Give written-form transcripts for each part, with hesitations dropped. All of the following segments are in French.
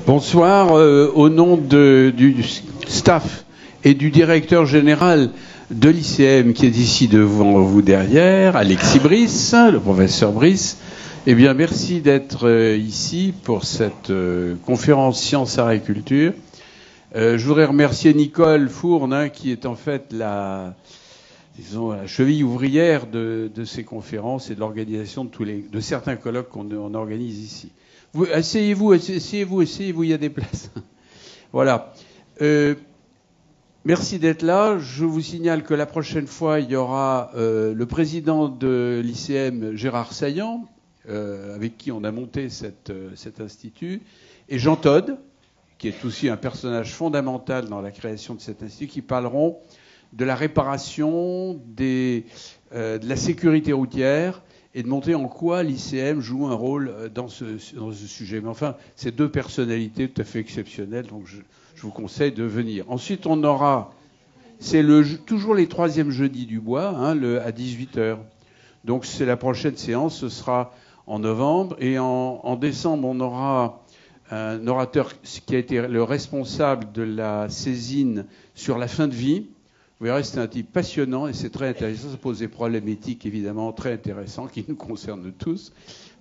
Bonsoir, au nom du staff et du directeur général de l'ICM qui est ici devant vous derrière, Alexis Brice, le professeur Brice. Eh bien, merci d'être ici pour cette conférence Sciences, Arts et Culture. Je voudrais remercier Nicole Fourne, qui est en fait la cheville ouvrière de ces conférences et de l'organisation de certains colloques qu'on organise ici. Asseyez-vous, il y a des places. Voilà. Merci d'être là. Je vous signale que la prochaine fois, il y aura le président de l'ICM, Gérard Saillant, avec qui on a monté cet institut, et Jean Todt, qui est aussi un personnage fondamental dans la création de cet institut, qui parleront de la réparation, de la sécurité routière, et de montrer en quoi l'ICM joue un rôle dans ce sujet. Mais enfin, c'est deux personnalités tout à fait exceptionnelles, donc je vous conseille de venir. Ensuite, on aura, c'est toujours les troisièmes jeudis du mois, à 18h. Donc c'est la prochaine séance, ce sera en novembre. Et en décembre, on aura un orateur qui a été le responsable de la saisine sur la fin de vie. Vous verrez, c'est un type passionnant et c'est très intéressant. Ça pose des problèmes éthiques, évidemment, très intéressants qui nous concernent tous.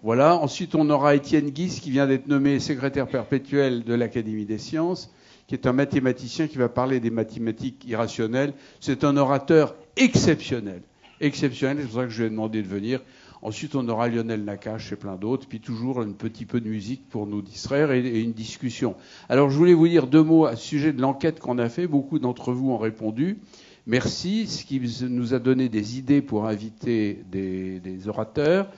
Voilà. Ensuite, on aura Étienne Guis, qui vient d'être nommé secrétaire perpétuel de l'Académie des sciences, qui est un mathématicien qui va parler des mathématiques irrationnelles. C'est un orateur exceptionnel. Exceptionnel, c'est pour ça que je lui ai demandé de venir. Ensuite, on aura Lionel Nakache et plein d'autres, puis toujours un petit peu de musique pour nous distraire et une discussion. Alors, je voulais vous dire deux mots à ce sujet de l'enquête qu'on a fait. Beaucoup d'entre vous ont répondu. Merci, ce qui nous a donné des idées pour inviter des orateurs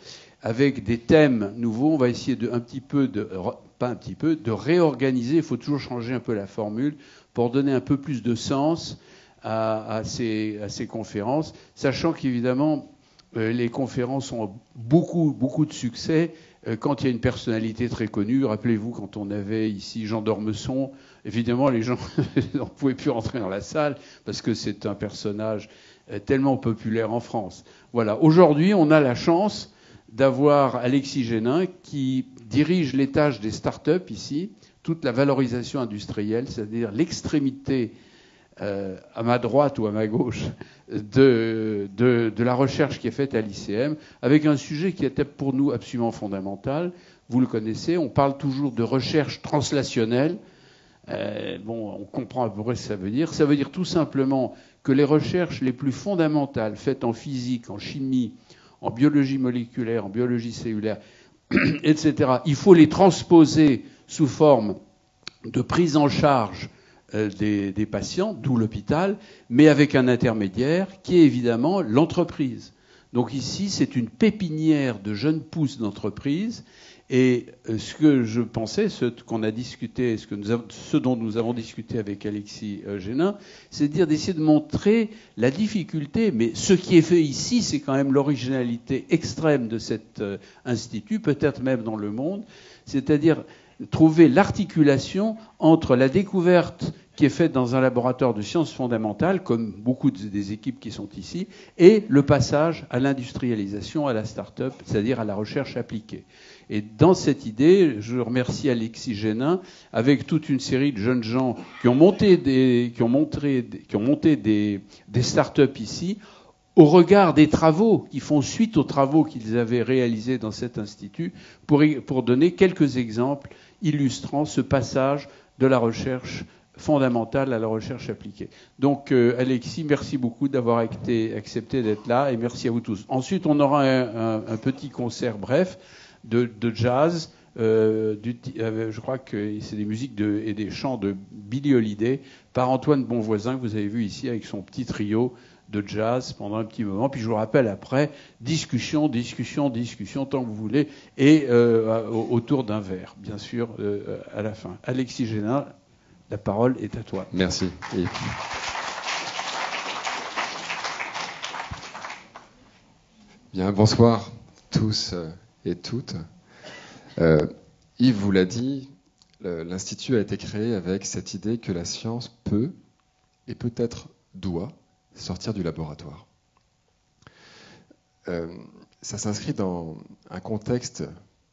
avec des thèmes nouveaux. On va essayer de réorganiser. Il faut toujours changer un peu la formule pour donner un peu plus de sens à ces conférences, sachant qu'évidemment les conférences ont beaucoup de succès quand il y a une personnalité très connue. Rappelez-vous, quand on avait ici Jean d'Ormesson, évidemment, les gens ne pouvaient plus rentrer dans la salle parce que c'est un personnage tellement populaire en France. Voilà. Aujourd'hui, on a la chance d'avoir Alexis Génin qui dirige les tâches des start-up ici, toute la valorisation industrielle, c'est-à-dire l'extrémité à ma droite ou à ma gauche de la recherche qui est faite à l'ICM, avec un sujet qui était pour nous absolument fondamental. Vous le connaissez, on parle toujours de recherche translationnelle. On comprend à peu près ce que ça veut dire. Ça veut dire tout simplement que les recherches les plus fondamentales faites en physique, en chimie, en biologie moléculaire, en biologie cellulaire, etc., il faut les transposer sous forme de prise en charge des patients, d'où l'hôpital, mais avec un intermédiaire qui est évidemment l'entreprise. Donc ici, c'est une pépinière de jeunes pousses d'entreprise. Et ce que je pensais, ce qu'on a discuté, ce dont nous avons discuté avec Alexis Génin, c'est d'essayer de montrer la difficulté. Mais ce qui est fait ici, c'est quand même l'originalité extrême de cet institut, peut-être même dans le monde, c'est-à-dire trouver l'articulation entre la découverte qui est faite dans un laboratoire de sciences fondamentales, comme beaucoup des équipes qui sont ici, et le passage à l'industrialisation, à la start-up, c'est-à-dire à la recherche appliquée. Et dans cette idée, je remercie Alexis Génin, avec toute une série de jeunes gens qui ont monté des start-up ici, au regard des travaux, qui font suite aux travaux qu'ils avaient réalisés dans cet institut, pour donner quelques exemples illustrant ce passage de la recherche fondamentale à la recherche appliquée. Donc, Alexis, merci beaucoup d'avoir accepté d'être là, et merci à vous tous. Ensuite, on aura un petit concert bref de jazz. Je crois que c'est des musiques et des chants de Billie Holiday par Antoine Bonvoisin, que vous avez vu ici avec son petit trio de jazz pendant un petit moment. Puis je vous rappelle après, discussion, tant que vous voulez, et autour d'un verre, bien sûr, à la fin. Alexis Génin, la parole est à toi. Merci. Bien, bonsoir tous et toutes. Yves vous l'a dit, l'Institut a été créé avec cette idée que la science peut, et peut-être doit, sortir du laboratoire. Ça s'inscrit dans un contexte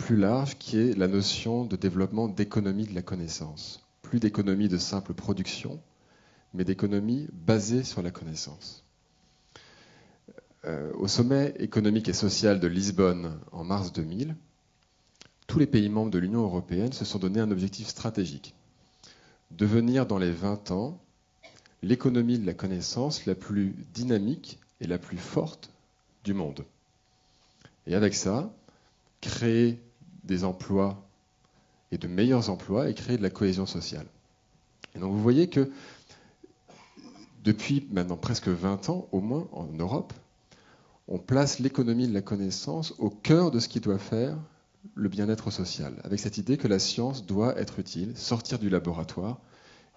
plus large qui est la notion de développement d'économie de la connaissance. Plus d'économie de simple production, mais d'économie basée sur la connaissance. Au sommet économique et social de Lisbonne en mars 2000, tous les pays membres de l'Union européenne se sont donné un objectif stratégique. Devenir dans les 20 ans l'économie de la connaissance la plus dynamique et la plus forte du monde. Et avec ça, créer des emplois et de meilleurs emplois et créer de la cohésion sociale. Et donc vous voyez que depuis maintenant presque 20 ans, au moins en Europe, on place l'économie de la connaissance au cœur de ce qui doit faire le bien-être social, avec cette idée que la science doit être utile, sortir du laboratoire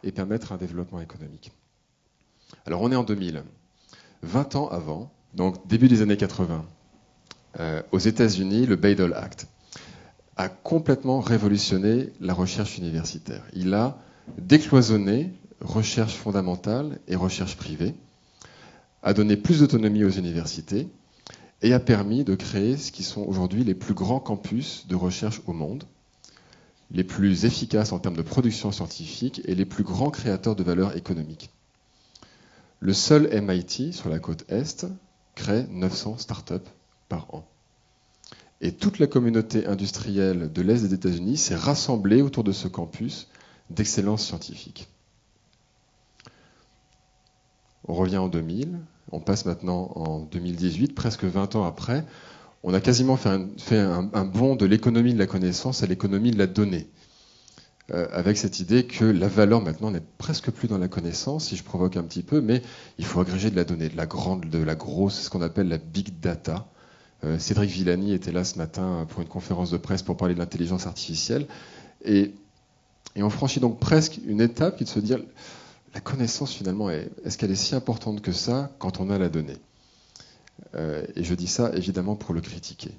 et permettre un développement économique. Alors on est en 2000, 20 ans avant, donc début des années 80, aux États-Unis, le Bayh-Dole Act a complètement révolutionné la recherche universitaire. Il a décloisonné recherche fondamentale et recherche privée, a donné plus d'autonomie aux universités et a permis de créer ce qui sont aujourd'hui les plus grands campus de recherche au monde, les plus efficaces en termes de production scientifique et les plus grands créateurs de valeur économique. Le seul MIT sur la côte Est crée 900 startups par an. Et toute la communauté industrielle de l'Est des États-Unis s'est rassemblée autour de ce campus d'excellence scientifique. On revient en 2000, on passe maintenant en 2018, presque 20 ans après. On a quasiment fait un bond de l'économie de la connaissance à l'économie de la donnée, avec cette idée que la valeur maintenant n'est presque plus dans la connaissance, si je provoque un petit peu, mais il faut agréger de la donnée, de la grosse, ce qu'on appelle la big data. Cédric Villani était là ce matin pour une conférence de presse pour parler de l'intelligence artificielle. Et on franchit donc presque une étape qui est de se dire, la connaissance finalement, est-ce qu'elle est si importante que ça quand on a la donnée ? Et je dis ça évidemment pour le critiquer.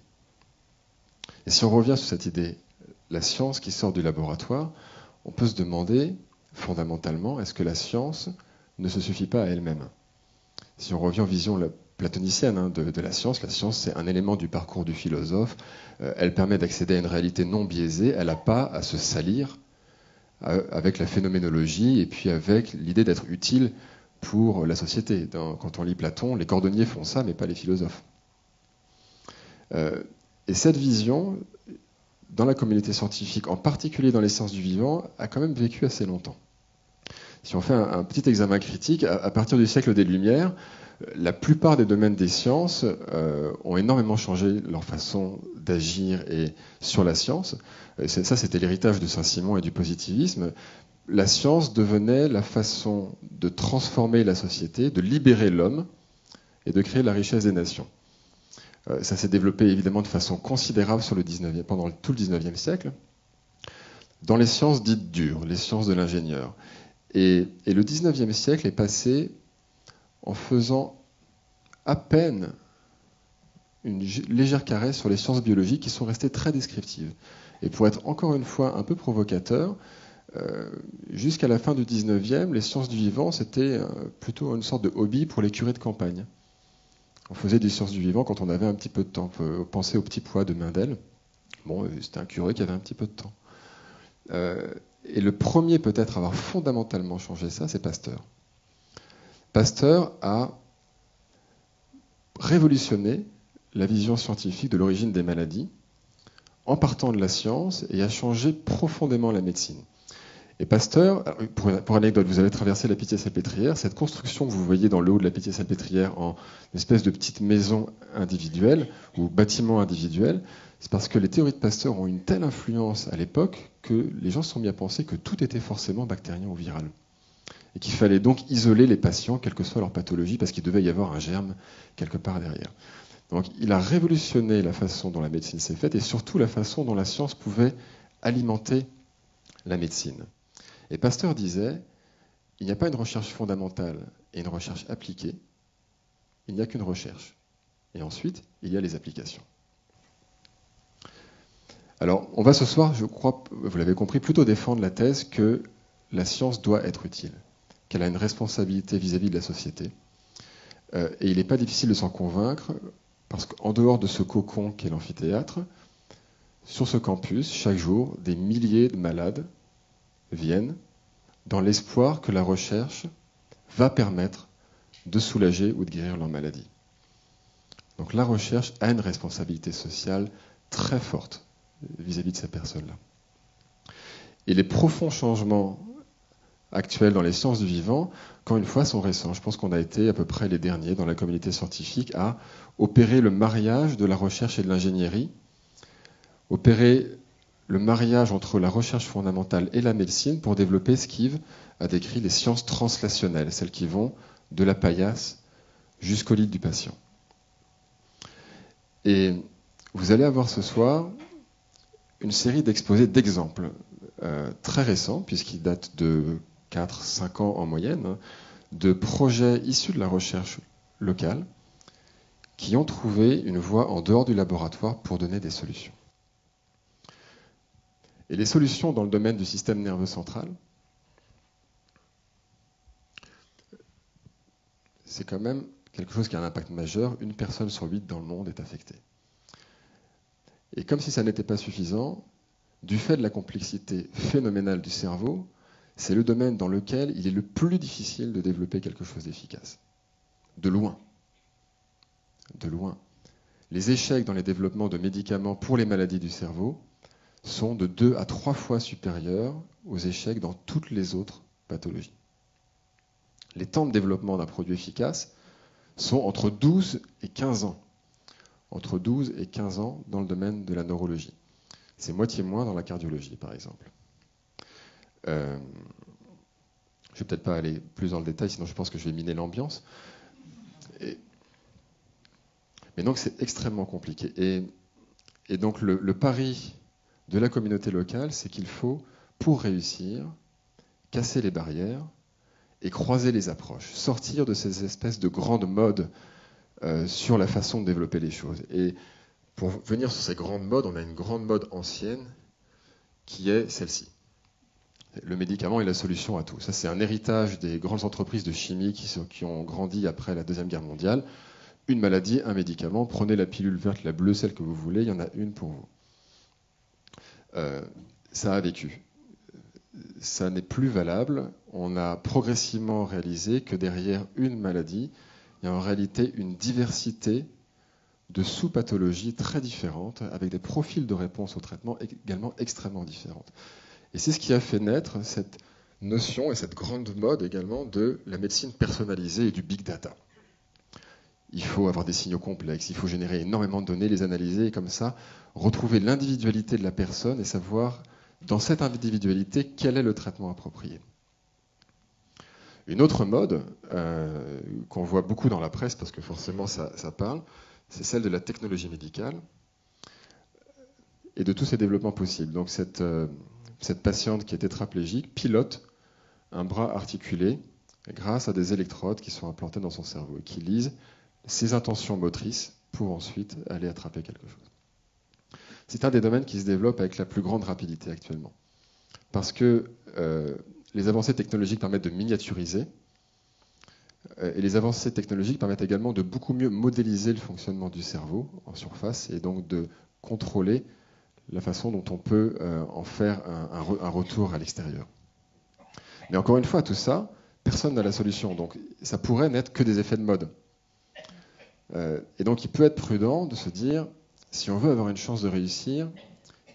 Et si on revient sur cette idée, la science qui sort du laboratoire, on peut se demander fondamentalement, est-ce que la science ne se suffit pas à elle-même ? Si on revient aux visions platoniciennes de la science c'est un élément du parcours du philosophe, elle permet d'accéder à une réalité non biaisée, elle n'a pas à se salir avec la phénoménologie et puis avec l'idée d'être utile pour la société. Quand on lit Platon, les cordonniers font ça, mais pas les philosophes. Et cette vision, dans la communauté scientifique, en particulier dans les sciences du vivant, a quand même vécu assez longtemps. Si on fait un petit examen critique, à partir du siècle des Lumières, la plupart des domaines des sciences ont énormément changé leur façon d'agir et sur la science. Ça, c'était l'héritage de Saint-Simon et du positivisme. La science devenait la façon de transformer la société, de libérer l'homme et de créer la richesse des nations. Ça s'est développé évidemment de façon considérable pendant tout le 19e siècle, dans les sciences dites dures, les sciences de l'ingénieur. Et le 19e siècle est passé en faisant à peine une légère caresse sur les sciences biologiques qui sont restées très descriptives. Et pour être encore une fois un peu provocateur, jusqu'à la fin du 19e, les sciences du vivant, c'était plutôt une sorte de hobby pour les curés de campagne. On faisait des sciences du vivant quand on avait un petit peu de temps. On peut penser au petit pois de Mendel. Bon, c'était un curé qui avait un petit peu de temps. Et le premier peut-être à avoir fondamentalement changé ça, c'est Pasteur. Pasteur a révolutionné la vision scientifique de l'origine des maladies en partant de la science et a changé profondément la médecine. Et Pasteur, pour anecdote, vous avez traversé la Pitié-Salpêtrière, cette construction que vous voyez dans le haut de la Pitié-Salpêtrière en espèce de petite maison individuelle ou bâtiment individuel, c'est parce que les théories de Pasteur ont une telle influence à l'époque que les gens se sont mis à penser que tout était forcément bactérien ou viral. Et qu'il fallait donc isoler les patients, quelle que soit leur pathologie, parce qu'il devait y avoir un germe quelque part derrière. Donc il a révolutionné la façon dont la médecine s'est faite et surtout la façon dont la science pouvait alimenter la médecine. Et Pasteur disait, il n'y a pas une recherche fondamentale et une recherche appliquée, il n'y a qu'une recherche. Et ensuite, il y a les applications. Alors, on va ce soir, je crois, vous l'avez compris, plutôt défendre la thèse que la science doit être utile, qu'elle a une responsabilité vis-à-vis de la société. Et il n'est pas difficile de s'en convaincre, parce qu'en dehors de ce cocon qu'est l'amphithéâtre, sur ce campus, chaque jour, des milliers de malades viennent dans l'espoir que la recherche va permettre de soulager ou de guérir leur maladie. Donc la recherche a une responsabilité sociale très forte vis-à-vis de ces personnes-là. Et les profonds changements actuels dans les sciences du vivant, encore une fois, sont récents. Je pense qu'on a été à peu près les derniers dans la communauté scientifique à opérer le mariage de la recherche et de l'ingénierie, opérer le mariage entre la recherche fondamentale et la médecine pour développer ce qu'Yves a décrit les sciences translationnelles, celles qui vont de la paillasse jusqu'au lit du patient. Et vous allez avoir ce soir une série d'exposés d'exemples très récents, puisqu'ils datent de 4-5 ans en moyenne, de projets issus de la recherche locale qui ont trouvé une voie en dehors du laboratoire pour donner des solutions. Et les solutions dans le domaine du système nerveux central, c'est quand même quelque chose qui a un impact majeur. 1 personne sur 8 dans le monde est affectée. Et comme si ça n'était pas suffisant, du fait de la complexité phénoménale du cerveau, c'est le domaine dans lequel il est le plus difficile de développer quelque chose d'efficace. De loin. De loin. Les échecs dans les développements de médicaments pour les maladies du cerveau sont de 2 à 3 fois supérieurs aux échecs dans toutes les autres pathologies. Les temps de développement d'un produit efficace sont entre 12 et 15 ans. Entre 12 et 15 ans dans le domaine de la neurologie. C'est moitié moins dans la cardiologie, par exemple. Je ne vais peut-être pas aller plus dans le détail, sinon je pense que je vais miner l'ambiance. Mais donc c'est extrêmement compliqué. Et donc le pari de la communauté locale, c'est qu'il faut, pour réussir, casser les barrières et croiser les approches, sortir de ces espèces de grandes modes sur la façon de développer les choses. Et pour venir sur ces grandes modes, on a une grande mode ancienne qui est celle-ci. Le médicament est la solution à tout. Ça, c'est un héritage des grandes entreprises de chimie qui ont grandi après la Deuxième Guerre mondiale. Une maladie, un médicament, prenez la pilule verte, la bleue, celle que vous voulez, il y en a une pour vous. Ça a vécu. Ça n'est plus valable. On a progressivement réalisé que derrière une maladie, il y a en réalité une diversité de sous-pathologies très différentes, avec des profils de réponse au traitement également extrêmement différentes. Et c'est ce qui a fait naître cette notion et cette grande mode également de la médecine personnalisée et du big data. Il faut avoir des signaux complexes, il faut générer énormément de données, les analyser et comme ça retrouver l'individualité de la personne et savoir dans cette individualité quel est le traitement approprié. Une autre mode qu'on voit beaucoup dans la presse, parce que forcément ça parle, c'est celle de la technologie médicale et de tous ces développements possibles. Donc cette patiente qui est tétraplégique pilote un bras articulé grâce à des électrodes qui sont implantées dans son cerveau et qui lisent ses intentions motrices pour ensuite aller attraper quelque chose. C'est un des domaines qui se développe avec la plus grande rapidité actuellement. Parce que les avancées technologiques permettent de miniaturiser et les avancées technologiques permettent également de beaucoup mieux modéliser le fonctionnement du cerveau en surface et donc de contrôler la façon dont on peut en faire un retour à l'extérieur. Mais encore une fois, tout ça, personne n'a la solution. Donc ça pourrait n'être que des effets de mode. Et donc il peut être prudent de se dire, si on veut avoir une chance de réussir,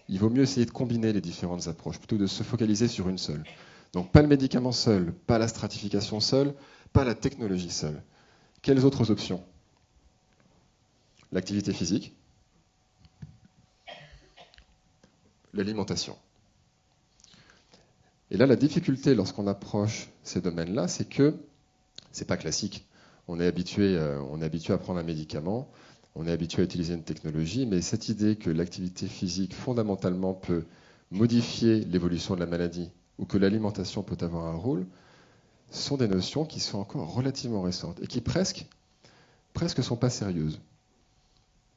il vaut mieux essayer de combiner les différentes approches, plutôt que de se focaliser sur une seule. Donc pas le médicament seul, pas la stratification seule, pas la technologie seule. Quelles autres options? L'activité physique, l'alimentation. Et là, la difficulté lorsqu'on approche ces domaines-là, c'est que c'est pas classique. On est habitué à prendre un médicament, on est habitué à utiliser une technologie, mais cette idée que l'activité physique fondamentalement peut modifier l'évolution de la maladie ou que l'alimentation peut avoir un rôle, sont des notions qui sont encore relativement récentes et qui presque sont pas sérieuses.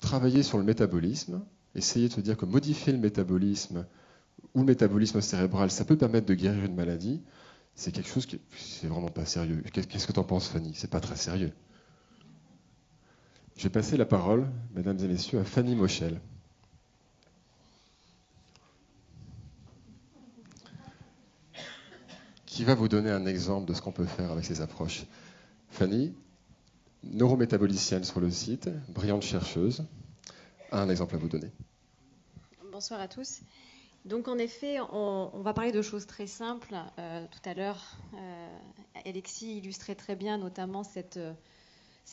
Travailler sur le métabolisme, essayer de se dire que modifier le métabolisme ou le métabolisme cérébral, ça peut permettre de guérir une maladie, c'est quelque chose qui c'est vraiment pas sérieux. Qu'est-ce que tu en penses, Fanny? C'est pas très sérieux. Je vais passer la parole, mesdames et messieurs, à Fanny Moschel. qui va vous donner un exemple de ce qu'on peut faire avec ces approches. Fanny, neurométabolicienne sur le site, brillante chercheuse, a un exemple à vous donner. Bonsoir à tous. Donc en effet, on va parler de choses très simples. Tout à l'heure, Alexis illustrait très bien notamment cette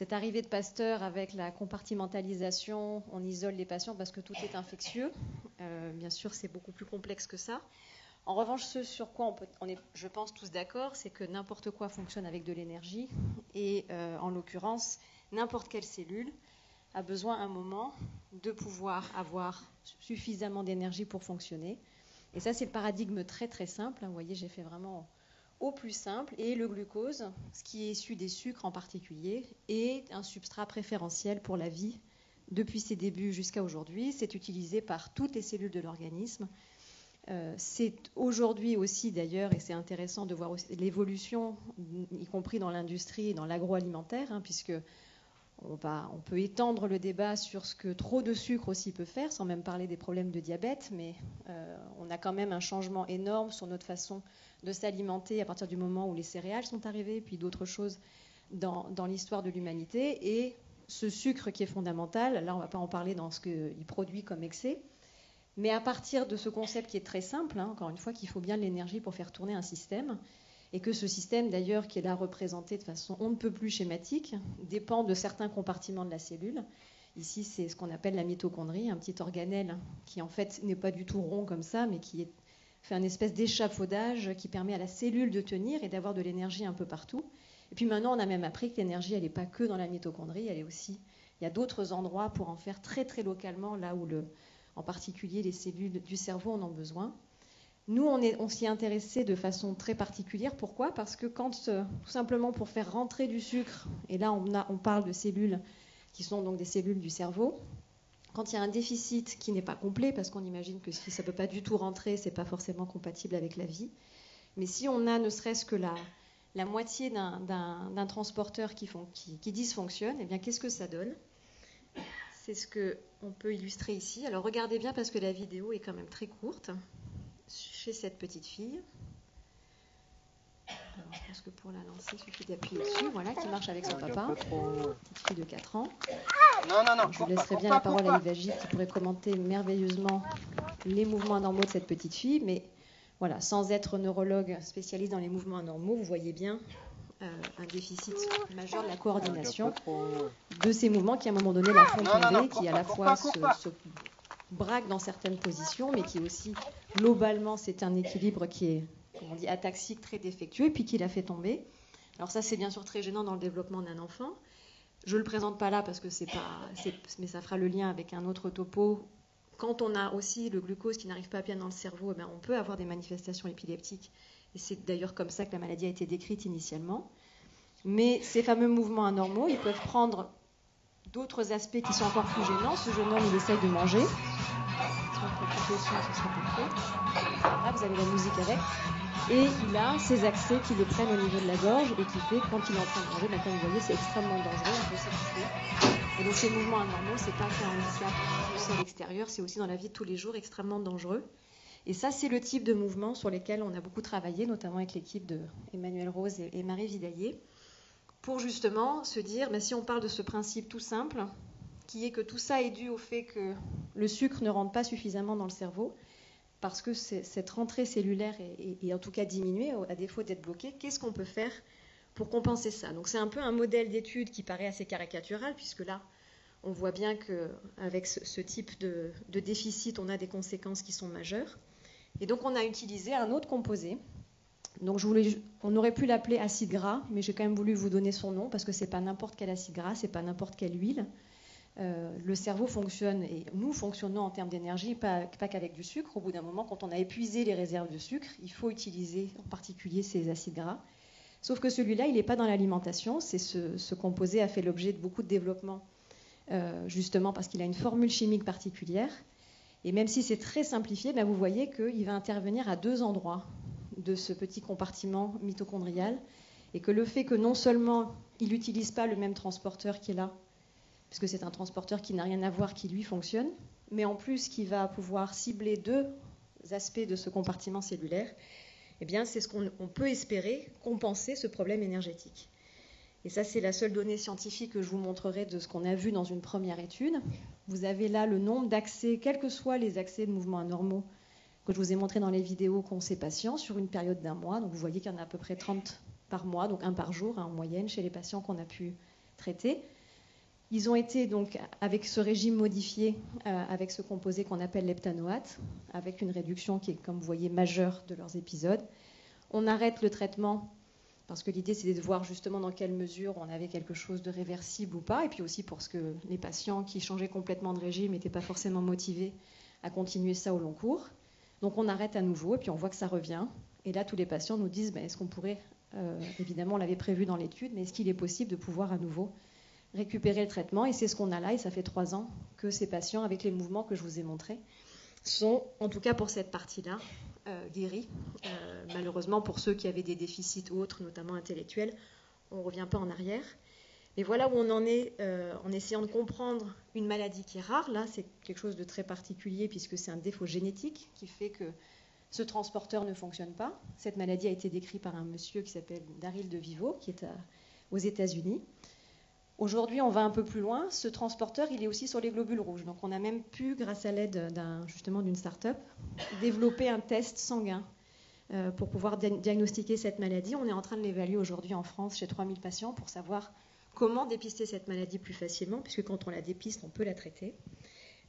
arrivée de Pasteur avec la compartimentalisation. On isole les patients parce que tout est infectieux. Bien sûr, c'est beaucoup plus complexe que ça. En revanche, ce sur quoi on est, je pense, tous d'accord, c'est que n'importe quoi fonctionne avec de l'énergie. Et en l'occurrence, n'importe quelle cellule a besoin à un moment de pouvoir avoir suffisamment d'énergie pour fonctionner. Et ça, c'est le paradigme très très simple. Vous voyez, j'ai fait vraiment au plus simple. Et le glucose, ce qui est issu des sucres en particulier, est un substrat préférentiel pour la vie depuis ses débuts jusqu'à aujourd'hui. C'est utilisé par toutes les cellules de l'organisme. C'est aujourd'hui aussi d'ailleurs, et c'est intéressant de voir l'évolution, y compris dans l'industrie et dans l'agroalimentaire, puisque on peut étendre le débat sur ce que trop de sucre aussi peut faire, sans même parler des problèmes de diabète, mais on a quand même un changement énorme sur notre façon de s'alimenter à partir du moment où les céréales sont arrivées, puis d'autres choses dans l'histoire de l'humanité. Et ce sucre qui est fondamental, là on ne va pas en parler dans ce qu'il produit comme excès, mais à partir de ce concept qui est très simple, encore une fois, qu'il faut bien de l'énergie pour faire tourner un système, et que ce système, d'ailleurs, qui est là représenté de façon on ne peut plus schématique, dépend de certains compartiments de la cellule. Ici, c'est ce qu'on appelle la mitochondrie, un petit organelle qui, en fait, n'est pas du tout rond comme ça, mais qui fait un espèce d'échafaudage qui permet à la cellule de tenir et d'avoir de l'énergie un peu partout. Et puis maintenant, on a même appris que l'énergie, elle n'est pas que dans la mitochondrie, elle est aussi... Il y a d'autres endroits pour en faire très, très localement, là où, en particulier, les cellules du cerveau en ont besoin. Nous, on s'y est intéressé de façon très particulière. Pourquoi ? Parce que quand, tout simplement pour faire rentrer du sucre, et là on parle de cellules qui sont donc des cellules du cerveau, quand il y a un déficit qui n'est pas complet, parce qu'on imagine que si ça ne peut pas du tout rentrer, ce n'est pas forcément compatible avec la vie, mais si on a ne serait-ce que la moitié d'un transporteur qui dysfonctionne, eh bien qu'est-ce que ça donne ? C'est ce qu'on peut illustrer ici. Alors regardez bien parce que la vidéo est quand même très courte. Chez cette petite fille. Alors, je pense que pour la lancer, il suffit d'appuyer dessus, voilà, qui marche avec son papa. Petite fille de 4 ans. Alors, je vous laisserai bien la parole à Yves qui pourrait commenter merveilleusement les mouvements anormaux de cette petite fille, mais voilà, sans être neurologue spécialiste dans les mouvements anormaux, vous voyez bien un déficit majeur de la coordination de ces mouvements qui à un moment donné la font tomber, qui à la fois se braque dans certaines positions, mais qui aussi, globalement, c'est un équilibre qui est, comme on dit, ataxique, très défectueux, et puis qui la fait tomber. Alors ça, c'est bien sûr très gênant dans le développement d'un enfant. Je ne le présente pas là parce que mais ça fera le lien avec un autre topo. Quand on a aussi le glucose qui n'arrive pas bien dans le cerveau, on peut avoir des manifestations épileptiques. Et c'est d'ailleurs comme ça que la maladie a été décrite initialement. Mais ces fameux mouvements anormaux, ils peuvent prendre d'autres aspects qui sont encore plus gênants. Ce jeune homme, il essaye de manger. Si on peut couper le son, ce serait parfait. Là, vous avez la musique avec. Et il a ces accès qui le prennent au niveau de la gorge et qui fait que quand il est en train de manger, comme vous voyez, c'est extrêmement dangereux, on peut s'étouffer. Et donc ces mouvements anormaux, c'est pas qu'un handicap juste à l'extérieur, c'est aussi dans la vie de tous les jours extrêmement dangereux. Et ça, c'est le type de mouvement sur lesquels on a beaucoup travaillé, notamment avec l'équipe de Emmanuel Rose et Marie Vidaillé, pour justement se dire, si on parle de ce principe tout simple, qui est que tout ça est dû au fait que le sucre ne rentre pas suffisamment dans le cerveau, parce que cette rentrée cellulaire est en tout cas diminuée, à défaut d'être bloquée, qu'est-ce qu'on peut faire pour compenser ça ? Donc c'est un peu un modèle d'étude qui paraît assez caricatural, puisque là, on voit bien qu'avec ce type de déficit, on a des conséquences qui sont majeures. Et donc on a utilisé un autre composé. Donc on aurait pu l'appeler acide gras, mais j'ai quand même voulu vous donner son nom, parce que ce n'est pas n'importe quel acide gras, ce n'est pas n'importe quelle huile. Le cerveau fonctionne, et nous fonctionnons en termes d'énergie, pas qu'avec du sucre. Au bout d'un moment, quand on a épuisé les réserves de sucre, il faut utiliser en particulier ces acides gras. Sauf que celui-là, il n'est pas dans l'alimentation. Ce composé a fait l'objet de beaucoup de développement, justement parce qu'il a une formule chimique particulière. Et même si c'est très simplifié, vous voyez qu'il va intervenir à 2 endroits de ce petit compartiment mitochondrial, et que le fait que non seulement il n'utilise pas le même transporteur qui est là, puisque c'est un transporteur qui n'a rien à voir, qui lui fonctionne, mais en plus qui va pouvoir cibler 2 aspects de ce compartiment cellulaire, eh bien, c'est ce qu'on peut espérer compenser ce problème énergétique. Et ça, c'est la seule donnée scientifique que je vous montrerai de ce qu'on a vu dans une première étude. Vous avez là le nombre d'accès, quels que soient les accès de mouvements anormaux que je vous ai montré dans les vidéos qu'ont ces patients sur une période d'1 mois. Donc vous voyez qu'il y en a à peu près 30 par mois, donc 1 par jour en moyenne chez les patients qu'on a pu traiter. Ils ont été donc avec ce régime modifié, avec ce composé qu'on appelle l'heptanoate, avec une réduction qui est, comme vous voyez, majeure de leurs épisodes. On arrête le traitement parce que l'idée c'était de voir justement dans quelle mesure on avait quelque chose de réversible ou pas, et puis aussi parce que les patients qui changeaient complètement de régime n'étaient pas forcément motivés à continuer ça au long cours. Donc on arrête à nouveau et puis on voit que ça revient. Et là, tous les patients nous disent, est-ce qu'on pourrait, évidemment on l'avait prévu dans l'étude, mais est-ce qu'il est possible de pouvoir à nouveau récupérer le traitement? Et c'est ce qu'on a là, et ça fait 3 ans que ces patients, avec les mouvements que je vous ai montrés, sont, en tout cas pour cette partie-là, guéris. Malheureusement, pour ceux qui avaient des déficits ou autres, notamment intellectuels, on ne revient pas en arrière. Mais voilà où on en est en essayant de comprendre une maladie qui est rare. Là, c'est quelque chose de très particulier puisque c'est un défaut génétique qui fait que ce transporteur ne fonctionne pas. Cette maladie a été décrite par un monsieur qui s'appelle Daryl DeVivo, qui est aux États-Unis. Aujourd'hui, on va un peu plus loin. Ce transporteur, il est aussi sur les globules rouges. Donc, on a même pu, grâce à l'aide justement d'une start-up, développer un test sanguin pour pouvoir diagnostiquer cette maladie. On est en train de l'évaluer aujourd'hui en France chez 3000 patients pour savoir comment dépister cette maladie plus facilement, puisque quand on la dépiste, on peut la traiter.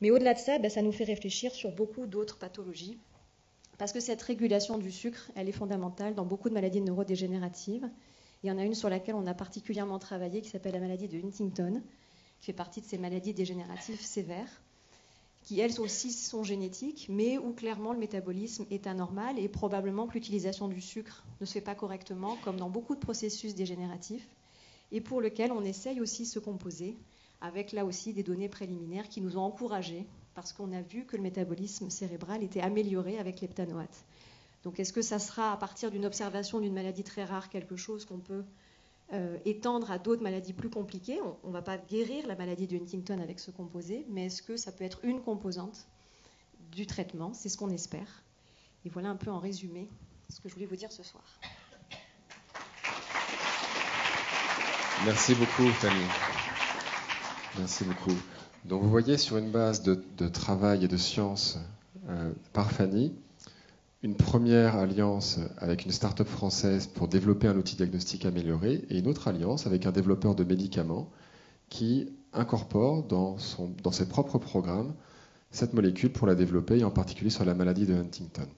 Mais au-delà de ça, ça nous fait réfléchir sur beaucoup d'autres pathologies, parce que cette régulation du sucre, elle est fondamentale dans beaucoup de maladies neurodégénératives. Il y en a une sur laquelle on a particulièrement travaillé, qui s'appelle la maladie de Huntington, qui fait partie de ces maladies dégénératives sévères, qui elles aussi sont génétiques, mais où clairement le métabolisme est anormal et probablement que l'utilisation du sucre ne se fait pas correctement, comme dans beaucoup de processus dégénératifs, et pour lequel on essaye aussi ce composé, avec là aussi des données préliminaires qui nous ont encouragés, parce qu'on a vu que le métabolisme cérébral était amélioré avec l'heptanoate. Donc est-ce que ça sera, à partir d'une observation d'une maladie très rare, quelque chose qu'on peut étendre à d'autres maladies plus compliquées? On ne va pas guérir la maladie de Huntington avec ce composé, mais est-ce que ça peut être une composante du traitement? C'est ce qu'on espère. Et voilà un peu en résumé ce que je voulais vous dire ce soir. Merci beaucoup, Fanny. Merci beaucoup. Donc, vous voyez, sur une base de travail et de science par Fanny, une première alliance avec une start-up française pour développer un outil diagnostique amélioré et une autre alliance avec un développeur de médicaments qui incorpore dans ses propres programmes cette molécule pour la développer, et en particulier sur la maladie de Huntington.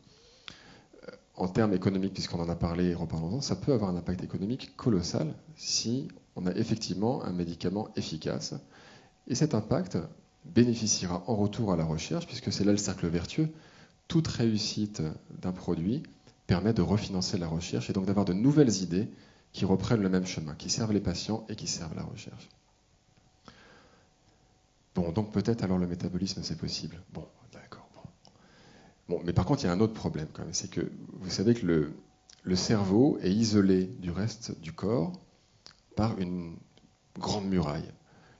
En termes économiques, puisqu'on en a parlé et reparlons-en, ça peut avoir un impact économique colossal si on a effectivement un médicament efficace. Et cet impact bénéficiera en retour à la recherche, puisque c'est là le cercle vertueux. Toute réussite d'un produit permet de refinancer la recherche et donc d'avoir de nouvelles idées qui reprennent le même chemin, qui servent les patients et qui servent la recherche. Bon, donc peut-être alors le métabolisme c'est possible. Bon, d'accord. Bon, mais par contre il y a un autre problème quand même, c'est que vous savez que le cerveau est isolé du reste du corps par une grande muraille,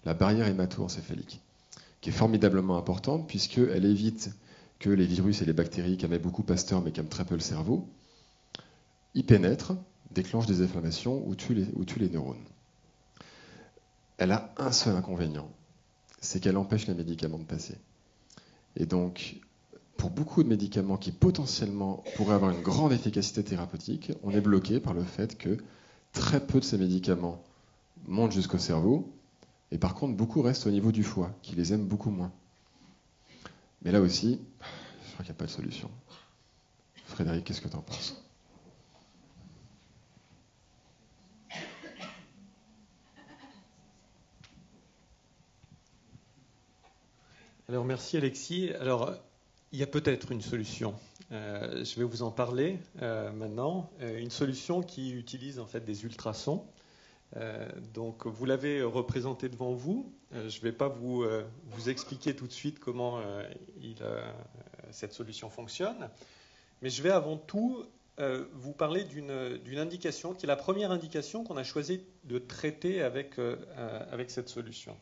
la barrière hémato-encéphalique, qui est formidablement importante puisqu'elle évite que les virus et les bactéries qu'aimait beaucoup Pasteur mais qu'aiment très peu le cerveau, y pénètrent, déclenchent des inflammations ou tuent les neurones. Elle a un seul inconvénient, c'est qu'elle empêche les médicaments de passer. Et donc, pour beaucoup de médicaments qui potentiellement pourraient avoir une grande efficacité thérapeutique, on est bloqué par le fait que très peu de ces médicaments montent jusqu'au cerveau, et par contre beaucoup restent au niveau du foie, qui les aime beaucoup moins. Mais là aussi, je crois qu'il n'y a pas de solution. Frédéric, qu'est-ce que tu en penses ? Alors merci Alexis. Alors il y a peut-être une solution. Je vais vous en parler maintenant. Une solution qui utilise en fait des ultrasons. Donc vous l'avez représenté devant vous. Je ne vais pas vous expliquer tout de suite comment cette solution fonctionne, mais je vais avant tout vous parler d'une indication qui est la première indication qu'on a choisi de traiter avec cette solution.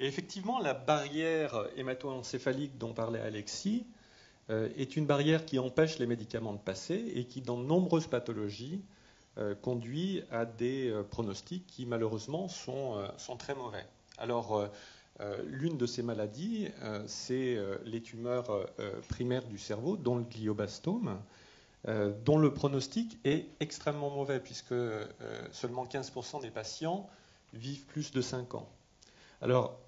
Et effectivement, la barrière hémato-encéphalique dont parlait Alexis est une barrière qui empêche les médicaments de passer et qui, dans de nombreuses pathologies, conduit à des pronostics qui, malheureusement, sont très mauvais. Alors, l'une de ces maladies, c'est les tumeurs primaires du cerveau, dont le glioblastome, dont le pronostic est extrêmement mauvais, puisque seulement 15% des patients vivent plus de 5 ans. Alors,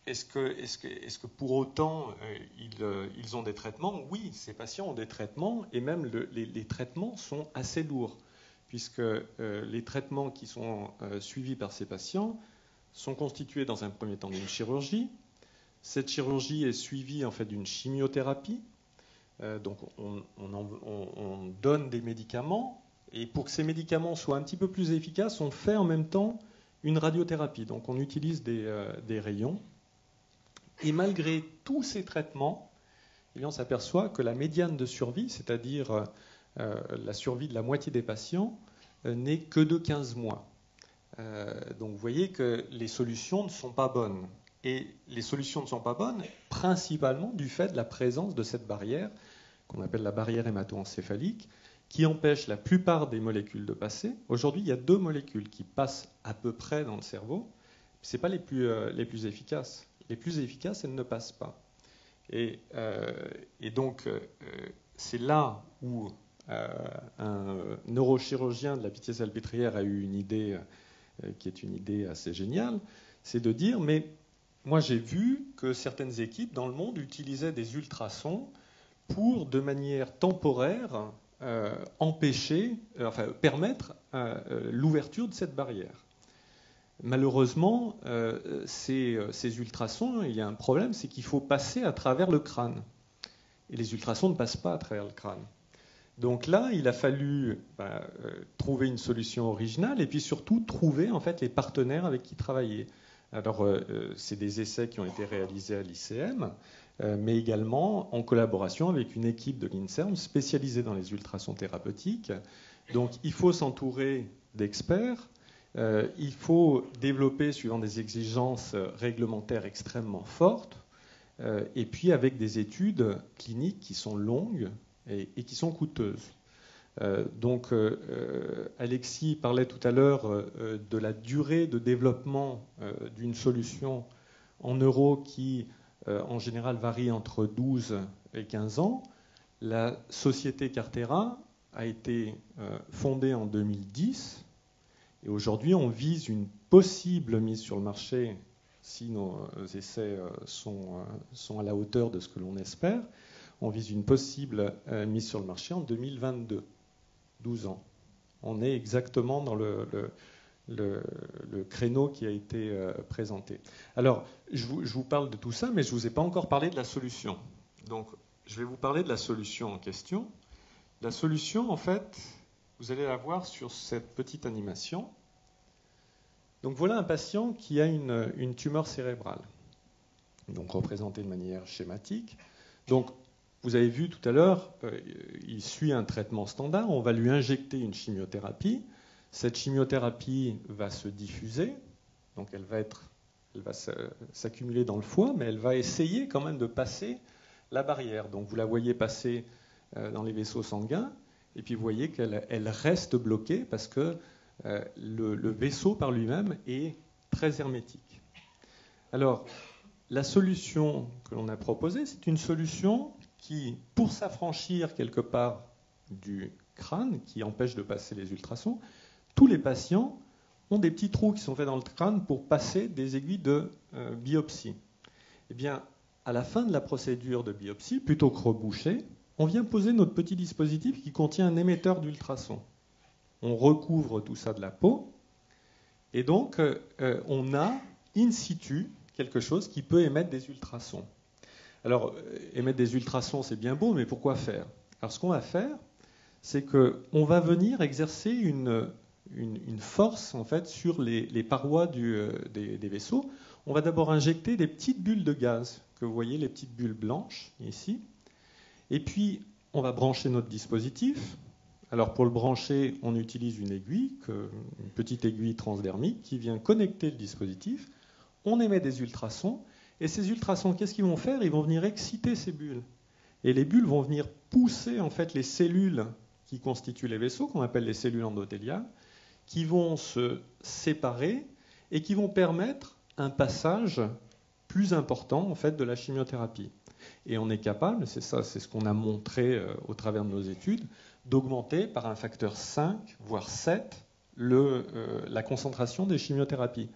est-ce que pour autant ils ont des traitements? Oui, ces patients ont des traitements, et même les traitements sont assez lourds, puisque les traitements qui sont suivis par ces patients sont constitués dans un premier temps d'une chirurgie. Cette chirurgie est suivie en fait d'une chimiothérapie. Donc on donne des médicaments, et pour que ces médicaments soient un petit peu plus efficaces, on fait en même temps une radiothérapie. Donc on utilise des rayons. Et malgré tous ces traitements, eh bien, on s'aperçoit que la médiane de survie, c'est-à-dire la survie de la moitié des patients, n'est que de 15 mois. Donc vous voyez que les solutions ne sont pas bonnes. Et les solutions ne sont pas bonnes principalement du fait de la présence de cette barrière, qu'on appelle la barrière hémato-encéphalique, qui empêche la plupart des molécules de passer. Aujourd'hui, il y a 2 molécules qui passent à peu près dans le cerveau. Ce ne sont pas les plus efficaces. Les plus efficaces, elles ne passent pas. Et donc, c'est là où un neurochirurgien de la Pitié-Salpêtrière a eu une idée qui est une idée assez géniale, c'est de dire, mais moi j'ai vu que certaines équipes dans le monde utilisaient des ultrasons pour, de manière temporaire, permettre l'ouverture de cette barrière. Malheureusement, ces ultrasons, il y a un problème, c'est qu'il faut passer à travers le crâne. Et les ultrasons ne passent pas à travers le crâne. Donc là, il a fallu trouver une solution originale et puis surtout trouver en fait les partenaires avec qui travailler. Alors, c'est des essais qui ont été réalisés à l'ICM, mais également en collaboration avec une équipe de l'INSERM spécialisée dans les ultrasons thérapeutiques. Donc, il faut s'entourer d'experts. Il faut développer suivant des exigences réglementaires extrêmement fortes, et puis avec des études cliniques qui sont longues et qui sont coûteuses. Donc, Alexis parlait tout à l'heure de la durée de développement d'une solution en euros qui, en général, varie entre 12 et 15 ans. La société Cartera a été fondée en 2010. Et aujourd'hui, on vise une possible mise sur le marché, si nos essais sont à la hauteur de ce que l'on espère, on vise une possible mise sur le marché en 2022, 12 ans. On est exactement dans le créneau qui a été présenté. Alors, je vous parle de tout ça, mais je ne vous ai pas encore parlé de la solution. Donc, je vais vous parler de la solution en question. La solution, en fait, vous allez la voir sur cette petite animation. Donc voilà un patient qui a une tumeur cérébrale, donc représentée de manière schématique. Donc vous avez vu tout à l'heure, il suit un traitement standard, on va lui injecter une chimiothérapie. Cette chimiothérapie va se diffuser, donc elle va s'accumuler dans le foie, mais elle va essayer quand même de passer la barrière. Donc vous la voyez passer dans les vaisseaux sanguins, et puis vous voyez qu'elle reste bloquée parce que le vaisseau par lui-même est très hermétique. Alors, la solution que l'on a proposée, c'est une solution qui, pour s'affranchir quelque part du crâne, qui empêche de passer les ultrasons, tous les patients ont des petits trous qui sont faits dans le crâne pour passer des aiguilles de biopsie. Eh bien, à la fin de la procédure de biopsie, plutôt que reboucher, on vient poser notre petit dispositif qui contient un émetteur d'ultrasons. On recouvre tout ça de la peau, et donc on a in situ quelque chose qui peut émettre des ultrasons. Alors, émettre des ultrasons, c'est bien beau, mais pourquoi faire? Alors, ce qu'on va faire, c'est qu'on va venir exercer une force en fait, sur les parois des vaisseaux. On va d'abord injecter des petites bulles de gaz, que vous voyez, les petites bulles blanches, ici. Et puis, on va brancher notre dispositif. Alors pour le brancher, on utilise une aiguille, une petite aiguille transdermique qui vient connecter le dispositif. On émet des ultrasons, et ces ultrasons, qu'est-ce qu'ils vont faire? Ils vont venir exciter ces bulles. Et les bulles vont venir pousser en fait les cellules qui constituent les vaisseaux, qu'on appelle les cellules endothéliales, qui vont se séparer et qui vont permettre un passage plus important en fait de la chimiothérapie. Et on est capable, c'est ce qu'on a montré au travers de nos études, d'augmenter par un facteur 5, voire 7, la concentration des chimiothérapies.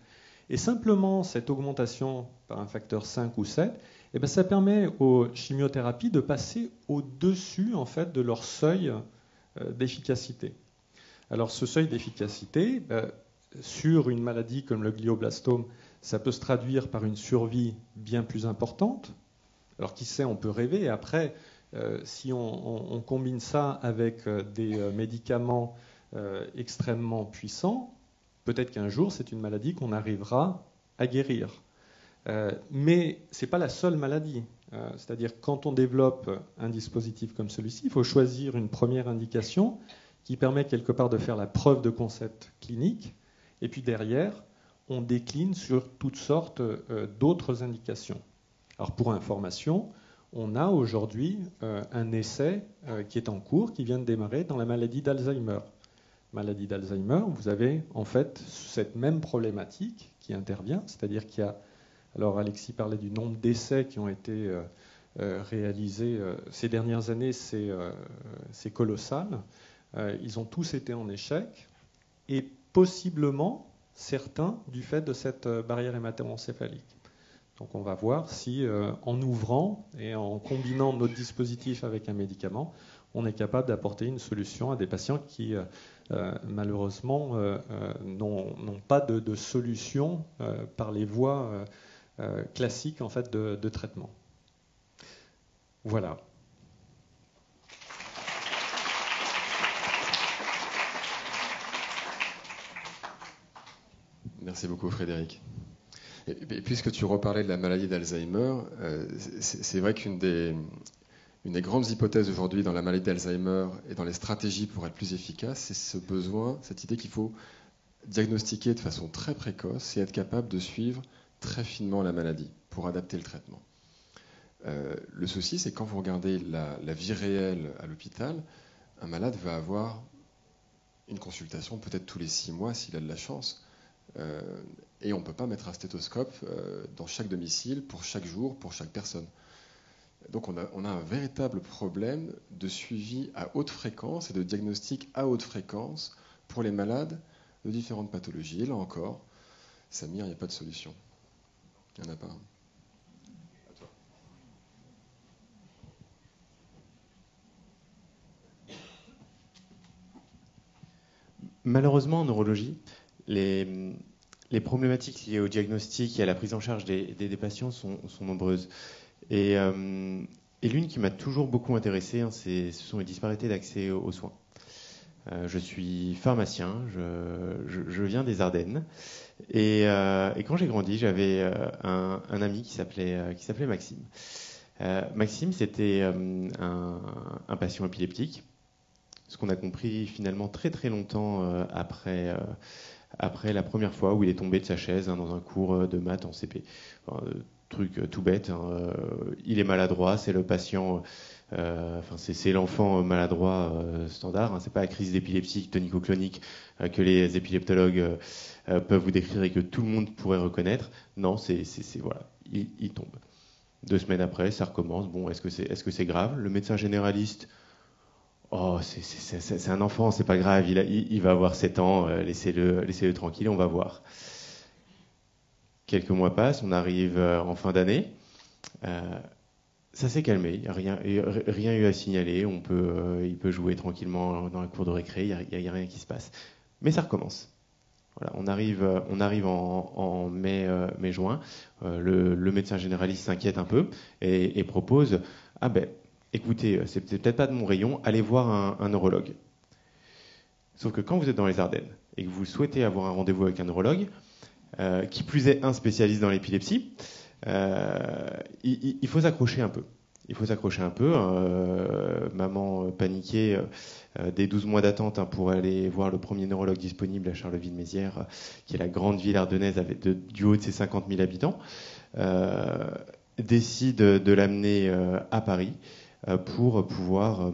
Et simplement, cette augmentation par un facteur 5 ou 7, eh bien, ça permet aux chimiothérapies de passer au-dessus en fait, de leur seuil d'efficacité. Alors, ce seuil d'efficacité, sur une maladie comme le glioblastome, ça peut se traduire par une survie bien plus importante. Alors, qui sait, on peut rêver. Après, si on combine ça avec des médicaments extrêmement puissants, peut-être qu'un jour, c'est une maladie qu'on arrivera à guérir. Mais ce n'est pas la seule maladie. C'est-à-dire quand on développe un dispositif comme celui-ci, il faut choisir une première indication qui permet quelque part de faire la preuve de concept clinique. Et puis derrière, on décline sur toutes sortes d'autres indications. Alors pour information, on a aujourd'hui un essai qui est en cours, qui vient de démarrer dans la maladie d'Alzheimer. Maladie d'Alzheimer, vous avez en fait cette même problématique qui intervient, c'est-à-dire qu'il y a, alors Alexis parlait du nombre d'essais qui ont été réalisés ces dernières années, c'est colossal. Ils ont tous été en échec, et possiblement certains du fait de cette barrière hémato-encéphalique. Donc on va voir si en ouvrant et en combinant notre dispositif avec un médicament, on est capable d'apporter une solution à des patients qui malheureusement n'ont pas de solution par les voies classiques en fait, de traitement. Voilà. Merci beaucoup Frédéric. Et puisque tu reparlais de la maladie d'Alzheimer, c'est vrai qu'une des grandes hypothèses aujourd'hui dans la maladie d'Alzheimer et dans les stratégies pour être plus efficace, c'est ce besoin, cette idée qu'il faut diagnostiquer de façon très précoce et être capable de suivre très finement la maladie pour adapter le traitement. Le souci, c'est quand vous regardez la vie réelle à l'hôpital, un malade va avoir une consultation peut-être tous les 6 mois s'il a de la chance. Et on ne peut pas mettre un stéthoscope dans chaque domicile, pour chaque jour, pour chaque personne. Donc on a un véritable problème de suivi à haute fréquence et de diagnostic à haute fréquence pour les malades de différentes pathologies. Et là encore, Samir, il n'y a pas de solution. Il n'y en a pas. À toi. Malheureusement, en neurologie, les problématiques liées au diagnostic et à la prise en charge des patients sont nombreuses. Et l'une qui m'a toujours beaucoup intéressé, ce sont les disparités d'accès aux soins. Je suis pharmacien, je viens des Ardennes. Et quand j'ai grandi, j'avais un ami qui s'appelait Maxime. Maxime, c'était un patient épileptique. Ce qu'on a compris finalement très très longtemps après la première fois où il est tombé de sa chaise dans un cours de maths en CP. Enfin, truc tout bête, il est maladroit, c'est le patient, c'est l'enfant maladroit standard, c'est pas la crise d'épilepsie tonico-clonique que les épileptologues peuvent vous décrire et que tout le monde pourrait reconnaître. Non, voilà, il tombe. 2 semaines après, ça recommence. Bon, est-ce que c'est grave? Le médecin généraliste, oh, c'est un enfant, c'est pas grave, il va avoir 7 ans, laissez-le tranquille, on va voir. Quelques mois passent, on arrive en fin d'année, ça s'est calmé, il n'y a rien eu à signaler, il peut jouer tranquillement dans la cour de récré, il n'y a rien qui se passe. Mais ça recommence. Voilà, on arrive en mai-juin, le médecin généraliste s'inquiète un peu et propose, écoutez, c'est peut-être pas de mon rayon, allez voir un neurologue. Sauf que quand vous êtes dans les Ardennes et que vous souhaitez avoir un rendez-vous avec un neurologue, qui plus est un spécialiste dans l'épilepsie, il faut s'accrocher un peu. Maman paniquée des 12 mois d'attente pour aller voir le premier neurologue disponible à Charleville-Mézières, qui est la grande ville ardennaise du haut de ses 50 000 habitants, décide de l'amener à Paris. pour pouvoir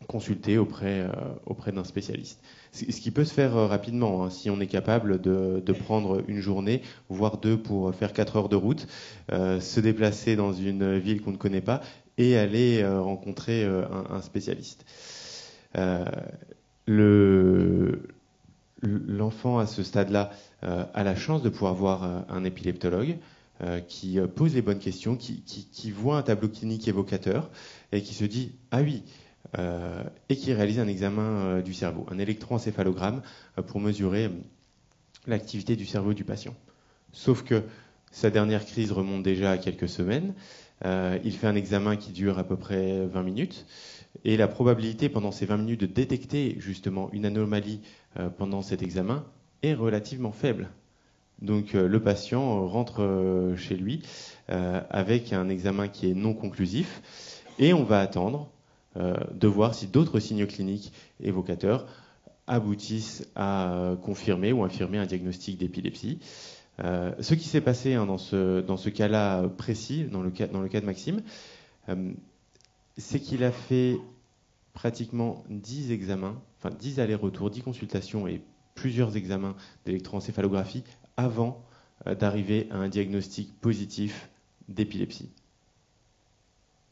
consulter auprès d'un spécialiste. Ce qui peut se faire rapidement, hein, si on est capable de prendre une journée, voire 2 pour faire 4 heures de route, se déplacer dans une ville qu'on ne connaît pas et aller rencontrer un spécialiste. L'enfant à ce stade-là a la chance de pouvoir voir un épileptologue qui pose les bonnes questions, qui voit un tableau clinique évocateur et qui se dit « Ah oui !» et qui réalise un examen du cerveau, un électroencéphalogramme pour mesurer l'activité du cerveau du patient. Sauf que sa dernière crise remonte déjà à quelques semaines. Il fait un examen qui dure à peu près 20 minutes. Et la probabilité pendant ces 20 minutes de détecter justement une anomalie pendant cet examen est relativement faible. Donc le patient rentre chez lui avec un examen qui est non conclusif et on va attendre de voir si d'autres signaux cliniques évocateurs aboutissent à confirmer ou infirmer un diagnostic d'épilepsie. Ce qui s'est passé dans ce cas-là précis, dans le cas de Maxime, c'est qu'il a fait pratiquement 10 examens, enfin 10 allers-retours, 10 consultations et plusieurs examens d'électroencéphalographie avant d'arriver à un diagnostic positif d'épilepsie.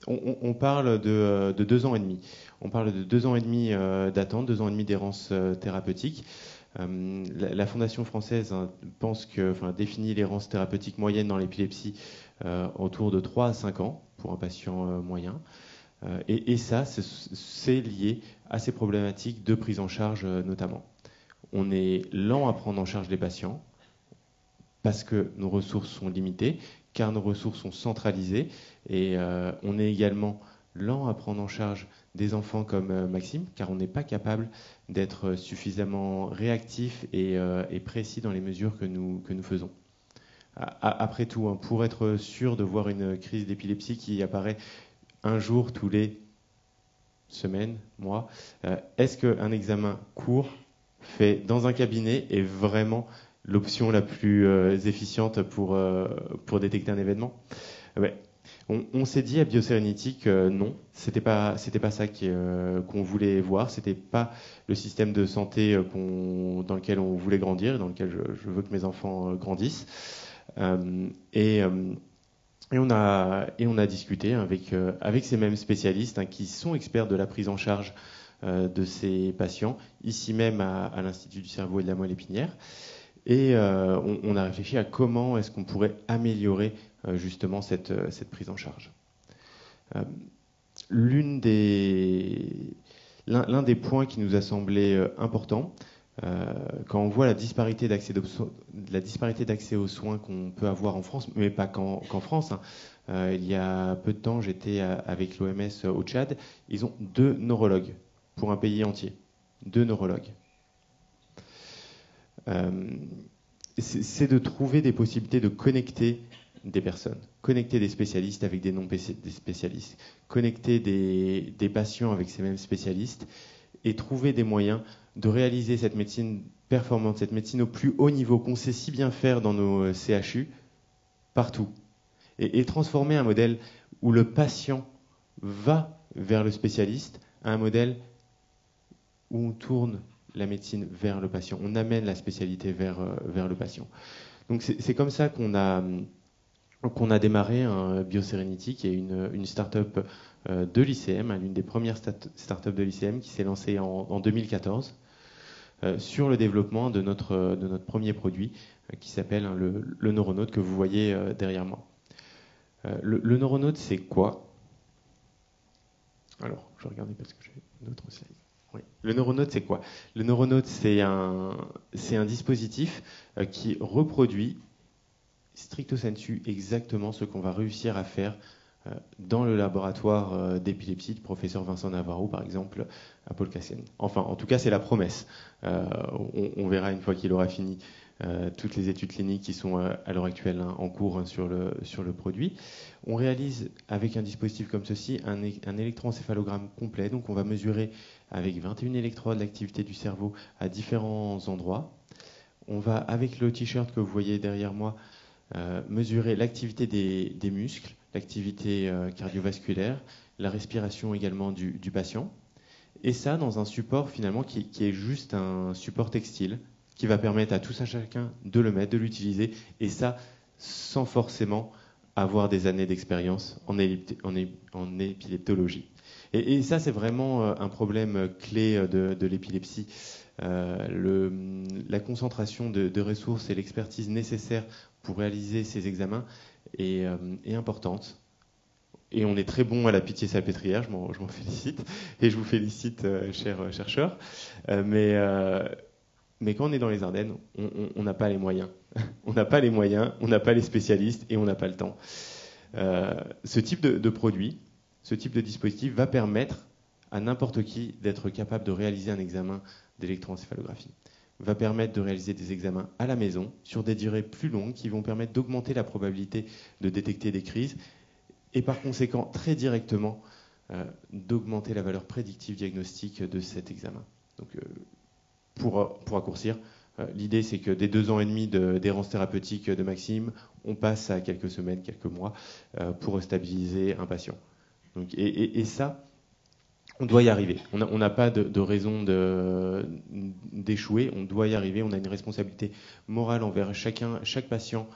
On parle de 2 ans et demi. On parle de 2 ans et demi d'attente, 2 ans et demi d'errance thérapeutique. La Fondation française définit l'errance thérapeutique moyenne dans l'épilepsie autour de 3 à 5 ans pour un patient moyen. Et ça, c'est lié à ces problématiques de prise en charge notamment. On est lent à prendre en charge les patients parce que nos ressources sont limitées, car nos ressources sont centralisées, et on est également lent à prendre en charge des enfants comme Maxime, car on n'est pas capable d'être suffisamment réactif et précis dans les mesures que nous faisons. Après tout, hein, pour être sûr de voir une crise d'épilepsie qui apparaît un jour tous les semaines, mois, est-ce qu'un examen court fait dans un cabinet est vraiment l'option la plus efficiente pour détecter un événement? On s'est dit à Bioserenity que non, c'était pas ça qu'on voulait voir, c'était pas le système de santé dans lequel on voulait grandir, dans lequel je veux que mes enfants grandissent. Et on a discuté avec ces mêmes spécialistes, hein, qui sont experts de la prise en charge de ces patients, ici même à l'Institut du cerveau et de la moelle épinière. Et on a réfléchi à comment est-ce qu'on pourrait améliorer justement cette prise en charge. L'un des points qui nous a semblé important, quand on voit la disparité d'accès aux soins qu'on peut avoir en France, mais pas qu'en France, hein. Il y a peu de temps, j'étais avec l'OMS au Tchad. Ils ont 2 neurologues pour un pays entier. 2 neurologues. C'est de trouver des possibilités de connecter des personnes, connecter des spécialistes avec des non-spécialistes, connecter des patients avec ces mêmes spécialistes et trouver des moyens de réaliser cette médecine performante, cette médecine au plus haut niveau qu'on sait si bien faire dans nos CHU, partout. Et transformer un modèle où le patient va vers le spécialiste à un modèle où on tourne la médecine vers le patient, on amène la spécialité vers le patient. Donc c'est comme ça qu'on a démarré un Bioserenity, qui est une start-up de l'ICM, l'une des premières start-up de l'ICM qui s'est lancée en 2014 sur le développement de notre premier produit qui s'appelle le Neuronaute, que vous voyez derrière moi. Le Neuronaute, c'est quoi? Alors, je regardais parce que j'ai une autre slide. Oui. Le Neuronaute, c'est quoi? Le Neuronaute, c'est un dispositif qui reproduit stricto sensu exactement ce qu'on va réussir à faire dans le laboratoire d'épilepsie du professeur Vincent Navarro, par exemple, à Paul Cassel. Enfin, en tout cas, c'est la promesse. On verra une fois qu'il aura fini toutes les études cliniques qui sont à l'heure actuelle en cours sur le produit. On réalise avec un dispositif comme ceci un électroencéphalogramme complet. Donc on va mesurer avec 21 électrodes l'activité du cerveau à différents endroits. On va, avec le t-shirt que vous voyez derrière moi, mesurer l'activité des muscles, l'activité cardiovasculaire, la respiration également du patient. Et ça dans un support finalement qui est juste un support textile, qui va permettre à tous à chacun de le mettre, de l'utiliser, et ça sans forcément avoir des années d'expérience en épileptologie. Et ça, c'est vraiment un problème clé de l'épilepsie. La concentration de ressources et l'expertise nécessaire pour réaliser ces examens est importante. Et on est très bon à la Pitié-Salpêtrière, je m'en félicite, et je vous félicite, chers chercheurs. Mais quand on est dans les Ardennes, on n'a pas les moyens. On n'a pas les moyens, on n'a pas les spécialistes et on n'a pas le temps. Ce type de produit, ce type de dispositif va permettre à n'importe qui d'être capable de réaliser un examen d'électroencéphalographie. Va permettre de réaliser des examens à la maison sur des durées plus longues qui vont permettre d'augmenter la probabilité de détecter des crises et par conséquent très directement d'augmenter la valeur prédictive diagnostique de cet examen. Donc, pour raccourcir, l'idée c'est que des 2 ans et demi d'errance thérapeutique de Maxime, on passe à quelques semaines, quelques mois pour stabiliser un patient. Donc, et ça, on doit y arriver. On n'a pas de raison d'échouer, on doit y arriver, on a une responsabilité morale envers chaque patient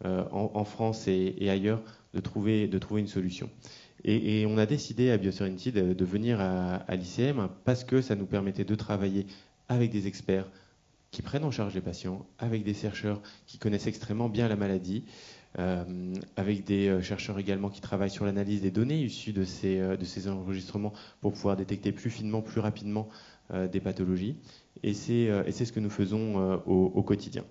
en France et ailleurs de trouver une solution. Et on a décidé à BioSerenity de venir à l'ICM parce que ça nous permettait de travailler avec des experts qui prennent en charge les patients, avec des chercheurs qui connaissent extrêmement bien la maladie, avec des chercheurs également qui travaillent sur l'analyse des données issues de ces enregistrements pour pouvoir détecter plus finement, plus rapidement des pathologies. Et c'est ce que nous faisons au quotidien.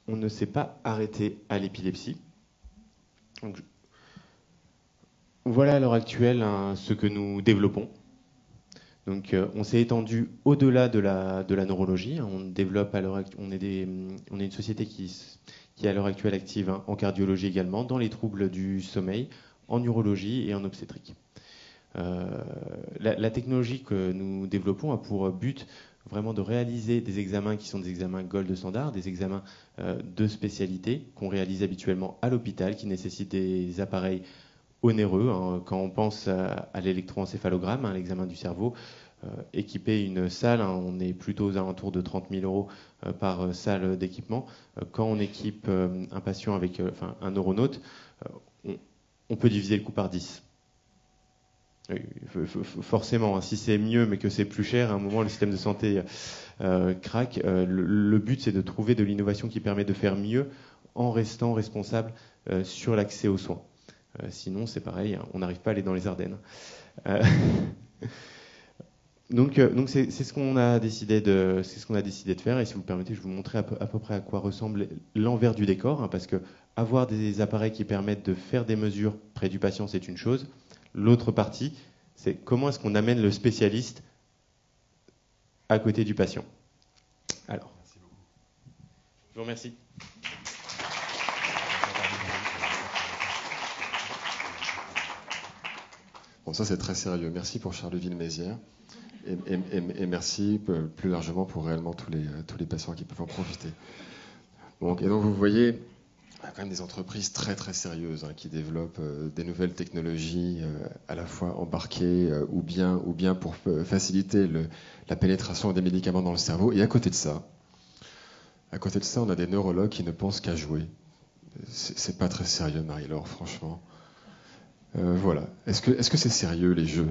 On ne s'est pas arrêté à l'épilepsie. Donc, voilà à l'heure actuelle ce que nous développons. Donc, on s'est étendu au-delà de la neurologie. On développe on est une société qui est à l'heure actuelle active en cardiologie également, dans les troubles du sommeil, en urologie et en obstétrique. La technologie que nous développons a pour but vraiment de réaliser des examens qui sont des examens gold standard, des examens de spécialité qu'on réalise habituellement à l'hôpital, qui nécessitent des appareils onéreux. Quand on pense à l'électroencéphalogramme, l'examen du cerveau, équiper une salle, on est plutôt aux alentours de 30 000 euros par salle d'équipement. Quand on équipe un patient avec un neuronaute, on peut diviser le coût par 10. Forcément, si c'est mieux mais que c'est plus cher, à un moment le système de santé craque. Le but, c'est de trouver de l'innovation qui permet de faire mieux en restant responsable sur l'accès aux soins. Sinon, c'est pareil, on n'arrive pas à aller dans les Ardennes. Donc c'est ce qu'on a décidé de faire. Et si vous le permettez, je vais vous montrer à peu près à quoi ressemble l'envers du décor, parce que avoir des appareils qui permettent de faire des mesures près du patient, c'est une chose. L'autre partie, c'est comment est-ce qu'on amène le spécialiste à côté du patient. Alors, merci beaucoup. Je vous remercie. Bon, ça c'est très sérieux. Merci pour Charleville-Mézières. Et merci plus largement pour réellement tous les patients qui peuvent en profiter. Donc vous voyez, il y a quand même des entreprises très très sérieuses qui développent des nouvelles technologies à la fois embarquées ou bien pour faciliter la pénétration des médicaments dans le cerveau. Et à côté de ça, on a des neurologues qui ne pensent qu'à jouer. C'est pas très sérieux, Marie-Laure, franchement. Voilà. Est-ce que c'est sérieux, les jeux ?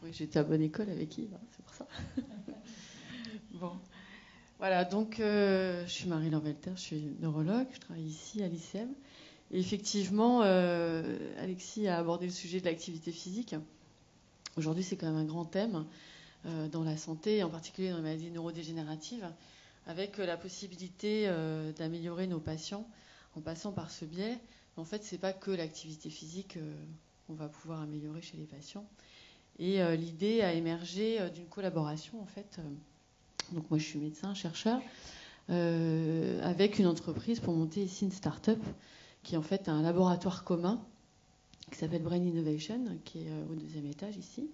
Oui, j'étais à bonne école avec Yves, c'est pour ça. Bon, voilà, donc je suis Marie-Laure Welter, je suis neurologue, je travaille ici à l'ICM. Et effectivement, Alexis a abordé le sujet de l'activité physique. Aujourd'hui, c'est quand même un grand thème dans la santé, en particulier dans les maladies neurodégénératives, avec la possibilité d'améliorer nos patients en passant par ce biais. En fait, ce n'est pas que l'activité physique qu'on va pouvoir améliorer chez les patients. Et l'idée a émergé d'une collaboration, en fait. Donc moi, je suis médecin, chercheur, avec une entreprise pour monter ici une start-up qui est en fait un laboratoire commun qui s'appelle Brain Innovation, qui est au 2e étage ici,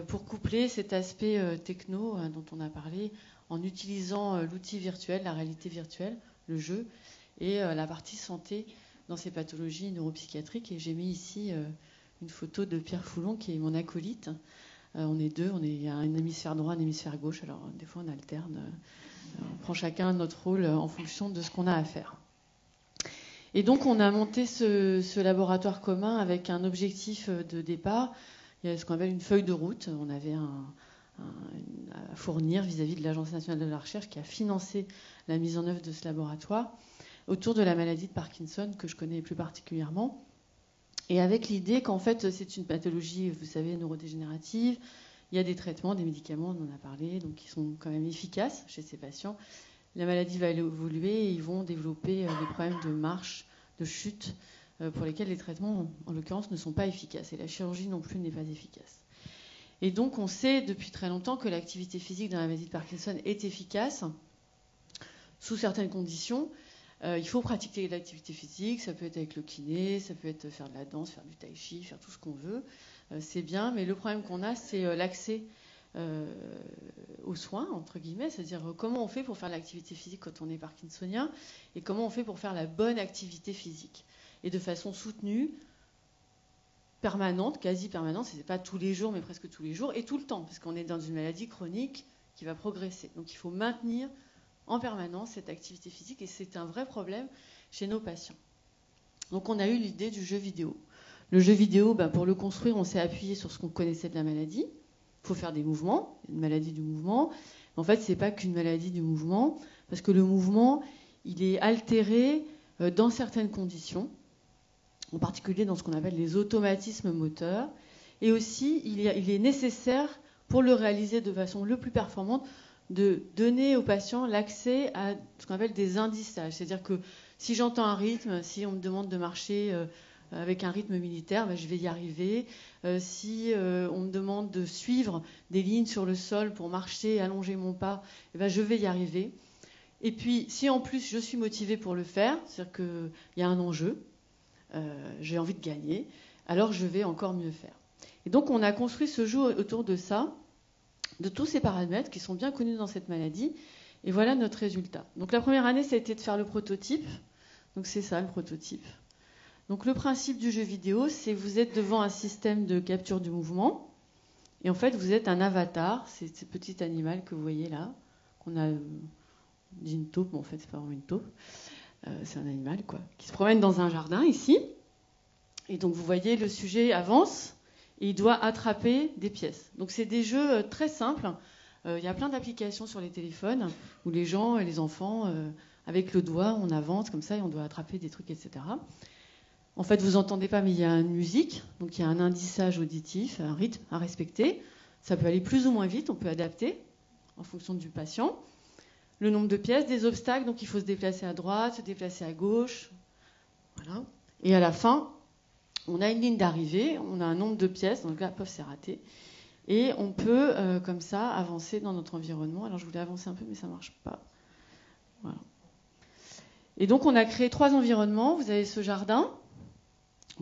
pour coupler cet aspect techno dont on a parlé en utilisant l'outil virtuel, la réalité virtuelle, le jeu, et la partie santé dans ces pathologies neuropsychiatriques. Et j'ai mis ici une photo de Pierre Foulon, qui est mon acolyte. On est deux, il y a un hémisphère droit, un hémisphère gauche, alors des fois on alterne, on prend chacun notre rôle en fonction de ce qu'on a à faire. Et donc on a monté ce laboratoire commun avec un objectif de départ. Il y a ce qu'on appelle une feuille de route. On avait à fournir vis-à-vis de l'Agence nationale de la recherche qui a financé la mise en œuvre de ce laboratoire autour de la maladie de Parkinson, que je connais plus particulièrement. Et avec l'idée qu'en fait c'est une pathologie, vous savez, neurodégénérative. Il y a des traitements, des médicaments, on en a parlé, donc qui sont quand même efficaces chez ces patients. La maladie va évoluer et ils vont développer des problèmes de marche, de chute, pour lesquels les traitements, en l'occurrence, ne sont pas efficaces. Et la chirurgie non plus n'est pas efficace. Et donc, on sait depuis très longtemps que l'activité physique dans la maladie de Parkinson est efficace, sous certaines conditions. Il faut pratiquer l'activité physique, ça peut être avec le kiné, ça peut être faire de la danse, faire du tai chi, faire tout ce qu'on veut. C'est bien, mais le problème qu'on a, c'est l'accès aux soins, entre guillemets, c'est-à-dire comment on fait pour faire l'activité physique quand on est parkinsonien et comment on fait pour faire la bonne activité physique et de façon soutenue, permanente, quasi permanente, c'est pas tous les jours mais presque tous les jours et tout le temps parce qu'on est dans une maladie chronique qui va progresser. Donc il faut maintenir en permanence cette activité physique et c'est un vrai problème chez nos patients. Donc on a eu l'idée du jeu vidéo. Le jeu vidéo, pour le construire, on s'est appuyé sur ce qu'on connaissait de la maladie. Il faut faire des mouvements, une maladie du mouvement. En fait, ce n'est pas qu'une maladie du mouvement, parce que le mouvement, il est altéré dans certaines conditions, en particulier dans ce qu'on appelle les automatismes moteurs. Et aussi, il est nécessaire, pour le réaliser de façon le plus performante, de donner aux patients l'accès à ce qu'on appelle des indices. C'est-à-dire que si j'entends un rythme, si on me demande de marcher avec un rythme militaire, je vais y arriver. Si on me demande de suivre des lignes sur le sol pour marcher, allonger mon pas, je vais y arriver. Et puis, si en plus je suis motivée pour le faire, c'est-à-dire qu'il y a un enjeu, j'ai envie de gagner, alors je vais encore mieux faire. Et donc, on a construit ce jeu autour de ça, de tous ces paramètres qui sont bien connus dans cette maladie. Et voilà notre résultat. Donc, la première année, ça a été de faire le prototype. Donc, c'est ça, le prototype. Donc le principe du jeu vidéo, c'est que vous êtes devant un système de capture du mouvement. Et en fait, vous êtes un avatar. C'est ce petit animal que vous voyez là, qu'on a dit une taupe, mais en fait, c'est pas vraiment une taupe. C'est un animal, qui se promène dans un jardin, ici. Et donc, vous voyez, le sujet avance et il doit attraper des pièces. Donc, c'est des jeux très simples. Il y a plein d'applications sur les téléphones où les gens et les enfants, avec le doigt, on avance comme ça et on doit attraper des trucs, etc. En fait, vous n'entendez pas, mais il y a une musique, donc il y a un indissage auditif, un rythme à respecter. Ça peut aller plus ou moins vite, on peut adapter en fonction du patient. Le nombre de pièces, des obstacles, donc il faut se déplacer à droite, se déplacer à gauche. Voilà. Et à la fin, on a une ligne d'arrivée, on a un nombre de pièces, donc là, pof, c'est raté. Et on peut, comme ça, avancer dans notre environnement. Alors, je voulais avancer un peu, mais ça ne marche pas. Voilà. Et donc, on a créé 3 environnements. Vous avez ce jardin,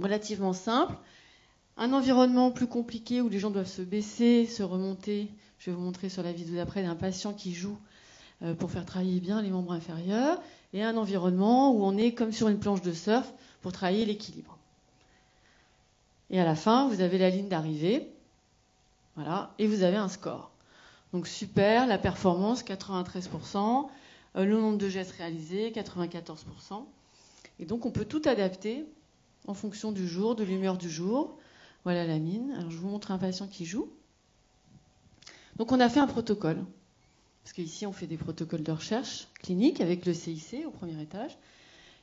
relativement simple. Un environnement plus compliqué où les gens doivent se baisser, se remonter. Je vais vous montrer sur la vidéo d'après d'un patient qui joue pour faire travailler bien les membres inférieurs. Et un environnement où on est comme sur une planche de surf pour travailler l'équilibre. Et à la fin, vous avez la ligne d'arrivée. Voilà. Et vous avez un score. Donc super, la performance, 93%. Le nombre de gestes réalisés, 94%. Et donc on peut tout adapter en fonction du jour, de l'humeur du jour. Voilà la mine. Alors je vous montre un patient qui joue. Donc on a fait un protocole. Parce qu'ici on fait des protocoles de recherche clinique avec le CIC au premier étage.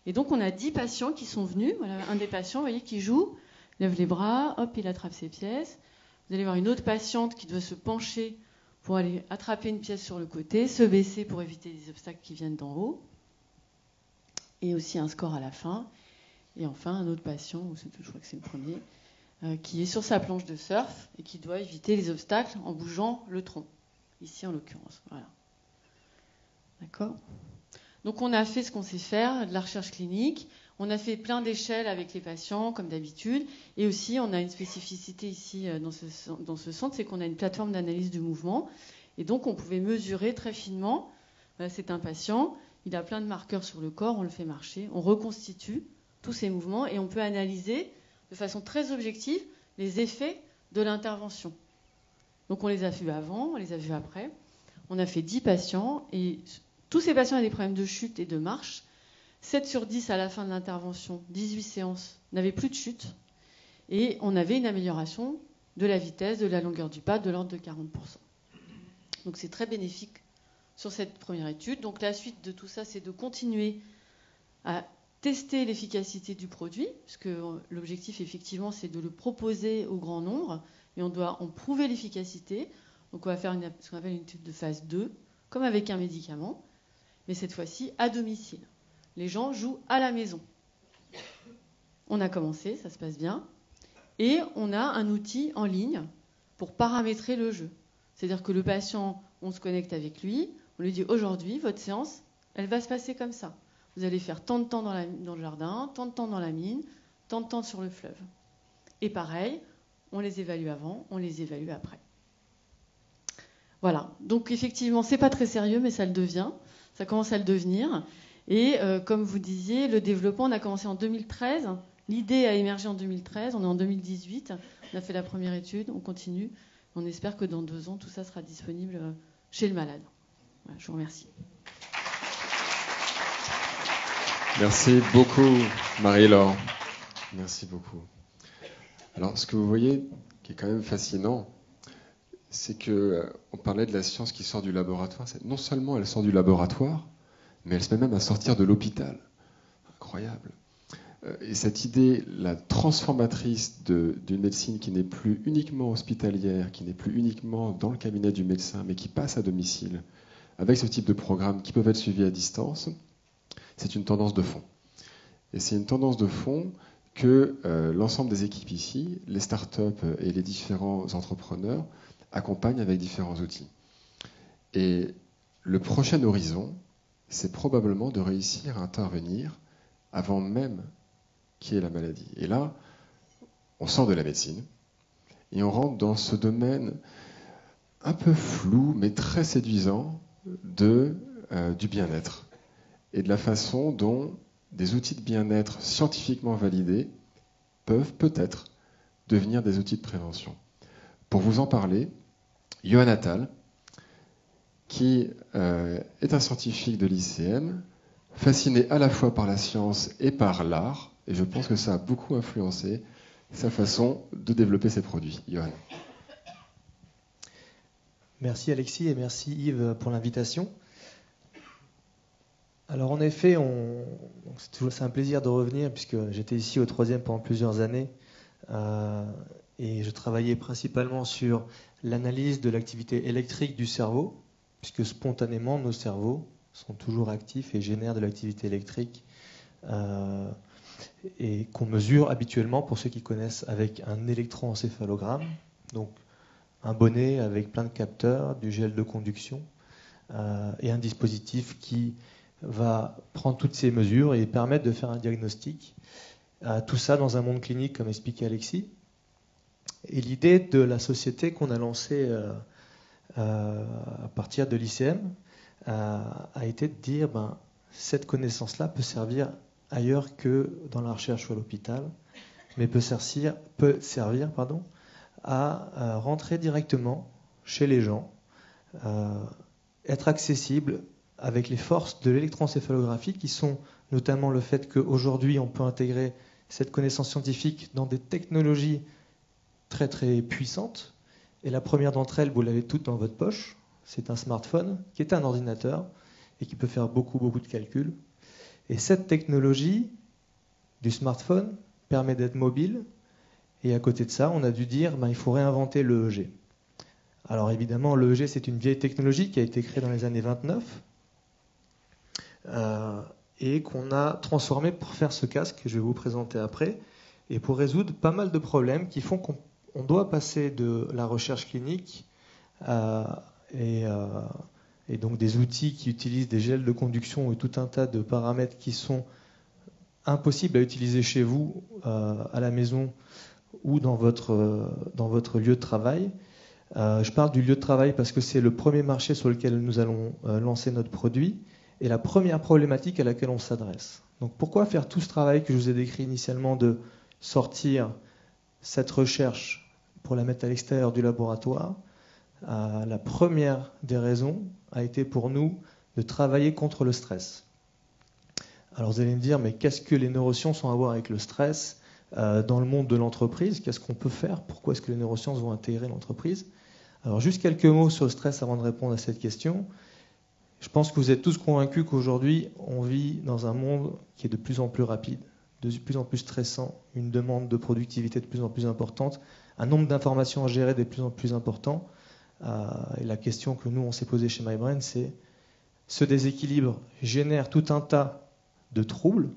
Et donc on a 10 patients qui sont venus. Voilà un des patients, vous voyez, qui joue, lève les bras, hop, il attrape ses pièces. Vous allez voir une autre patiente qui doit se pencher pour aller attraper une pièce sur le côté, se baisser pour éviter les obstacles qui viennent d'en haut. Et aussi un score à la fin. Et enfin, un autre patient, je crois que c'est le premier, qui est sur sa planche de surf et qui doit éviter les obstacles en bougeant le tronc. Ici, en l'occurrence. Voilà. D'accord ? Donc, on a fait ce qu'on sait faire, de la recherche clinique. On a fait plein d'échelles avec les patients, comme d'habitude. Et aussi, on a une spécificité ici dans ce centre, c'est qu'on a une plateforme d'analyse du mouvement. Et donc, on pouvait mesurer très finement, c'est un patient, il a plein de marqueurs sur le corps, on le fait marcher, on reconstitue tous ces mouvements et on peut analyser de façon très objective les effets de l'intervention. Donc, on les a vus avant, on les a vus après. On a fait 10 patients et tous ces patients avaient des problèmes de chute et de marche. 7 sur 10 à la fin de l'intervention, 18 séances, n'avaient plus de chute. Et on avait une amélioration de la vitesse, de la longueur du pas, de l'ordre de 40%. Donc c'est très bénéfique sur cette première étude. Donc la suite de tout ça, c'est de continuer à tester l'efficacité du produit, puisque l'objectif, effectivement, c'est de le proposer au grand nombre, mais on doit en prouver l'efficacité. Donc on va faire ce qu'on appelle une étude de phase 2, comme avec un médicament, mais cette fois-ci à domicile. Les gens jouent à la maison. On a commencé, ça se passe bien, et on a un outil en ligne pour paramétrer le jeu. C'est-à-dire que le patient, on se connecte avec lui, on lui dit aujourd'hui, votre séance, elle va se passer comme ça. Vous allez faire tant de temps dans le jardin, tant de temps dans la mine, tant de temps sur le fleuve. Et pareil, on les évalue avant, on les évalue après. Voilà. Donc effectivement, c'est pas très sérieux, mais ça le devient. Ça commence à le devenir. Et comme vous disiez, le développement, on a commencé en 2013. L'idée a émergé en 2013. On est en 2018. On a fait la première étude. On continue. On espère que dans 2 ans, tout ça sera disponible chez le malade. Voilà, je vous remercie. Merci beaucoup, Marie-Laure. Merci beaucoup. Alors, ce que vous voyez, qui est quand même fascinant, c'est qu'on parlait de la science qui sort du laboratoire. Non seulement elle sort du laboratoire, mais elle se met même à sortir de l'hôpital. Incroyable. Et cette idée, la transformatrice d'une médecine qui n'est plus uniquement hospitalière, qui n'est plus uniquement dans le cabinet du médecin, mais qui passe à domicile, avec ce type de programmes qui peuvent être suivis à distance, c'est une tendance de fond. Et c'est une tendance de fond que l'ensemble des équipes ici, les startups et les différents entrepreneurs, accompagnent avec différents outils. Et le prochain horizon, c'est probablement de réussir à intervenir avant même qu'il y ait la maladie. Et là, on sort de la médecine et on rentre dans ce domaine un peu flou, mais très séduisant du bien-être et de la façon dont des outils de bien-être scientifiquement validés peuvent peut-être devenir des outils de prévention. Pour vous en parler, Johan Attal, qui est un scientifique de l'ICM, fasciné à la fois par la science et par l'art, et je pense que ça a beaucoup influencé sa façon de développer ses produits. Johan. Merci Alexis et merci Yves pour l'invitation. Alors en effet, c'est un plaisir de revenir puisque j'étais ici au 3e pendant plusieurs années et je travaillais principalement sur l'analyse de l'activité électrique du cerveau, puisque spontanément nos cerveaux sont toujours actifs et génèrent de l'activité électrique et qu'on mesure habituellement, pour ceux qui connaissent, avec un électroencéphalogramme, donc un bonnet avec plein de capteurs, du gel de conduction et un dispositif qui va prendre toutes ces mesures et permettre de faire un diagnostic. Tout ça dans un monde clinique, comme expliquait Alexis. Et l'idée de la société qu'on a lancée à partir de l'ICM a été de dire cette connaissance-là peut servir ailleurs que dans la recherche ou à l'hôpital, mais peut servir à rentrer directement chez les gens, être accessible avec les forces de l'électroencéphalographie qui sont notamment le fait qu'aujourd'hui on peut intégrer cette connaissance scientifique dans des technologies très très puissantes. Et la première d'entre elles, vous l'avez toutes dans votre poche, c'est un smartphone qui est un ordinateur et qui peut faire beaucoup de calculs. Et cette technologie du smartphone permet d'être mobile. Et à côté de ça, on a dû dire il faut réinventer l'EEG. Alors évidemment, l'EEG, c'est une vieille technologie qui a été créée dans les années 29 et qu'on a transformée pour faire ce casque que je vais vous présenter après et pour résoudre pas mal de problèmes qui font qu'on doit passer de la recherche clinique et donc des outils qui utilisent des gels de conduction et tout un tas de paramètres qui sont impossibles à utiliser chez vous, à la maison ou dans votre lieu de travail, Je parle du lieu de travail parce que c'est le premier marché sur lequel nous allons lancer notre produit et la première problématique à laquelle on s'adresse. Donc pourquoi faire tout ce travail que je vous ai décrit initialement de sortir cette recherche pour la mettre à l'extérieur du laboratoire? La première des raisons a été pour nous de travailler contre le stress. Alors vous allez me dire, mais qu'est-ce que les neurosciences ont à voir avec le stress dans le monde de l'entreprise? Qu'est-ce qu'on peut faire? Pourquoi est-ce que les neurosciences vont intégrer l'entreprise? Alors juste quelques mots sur le stress avant de répondre à cette question. Je pense que vous êtes tous convaincus qu'aujourd'hui, on vit dans un monde qui est de plus en plus rapide, de plus en plus stressant, une demande de productivité de plus en plus importante, un nombre d'informations à gérer de plus en plus important. Et la question que nous, on s'est posée chez MyBrain, c'est ce déséquilibre génère tout un tas de troubles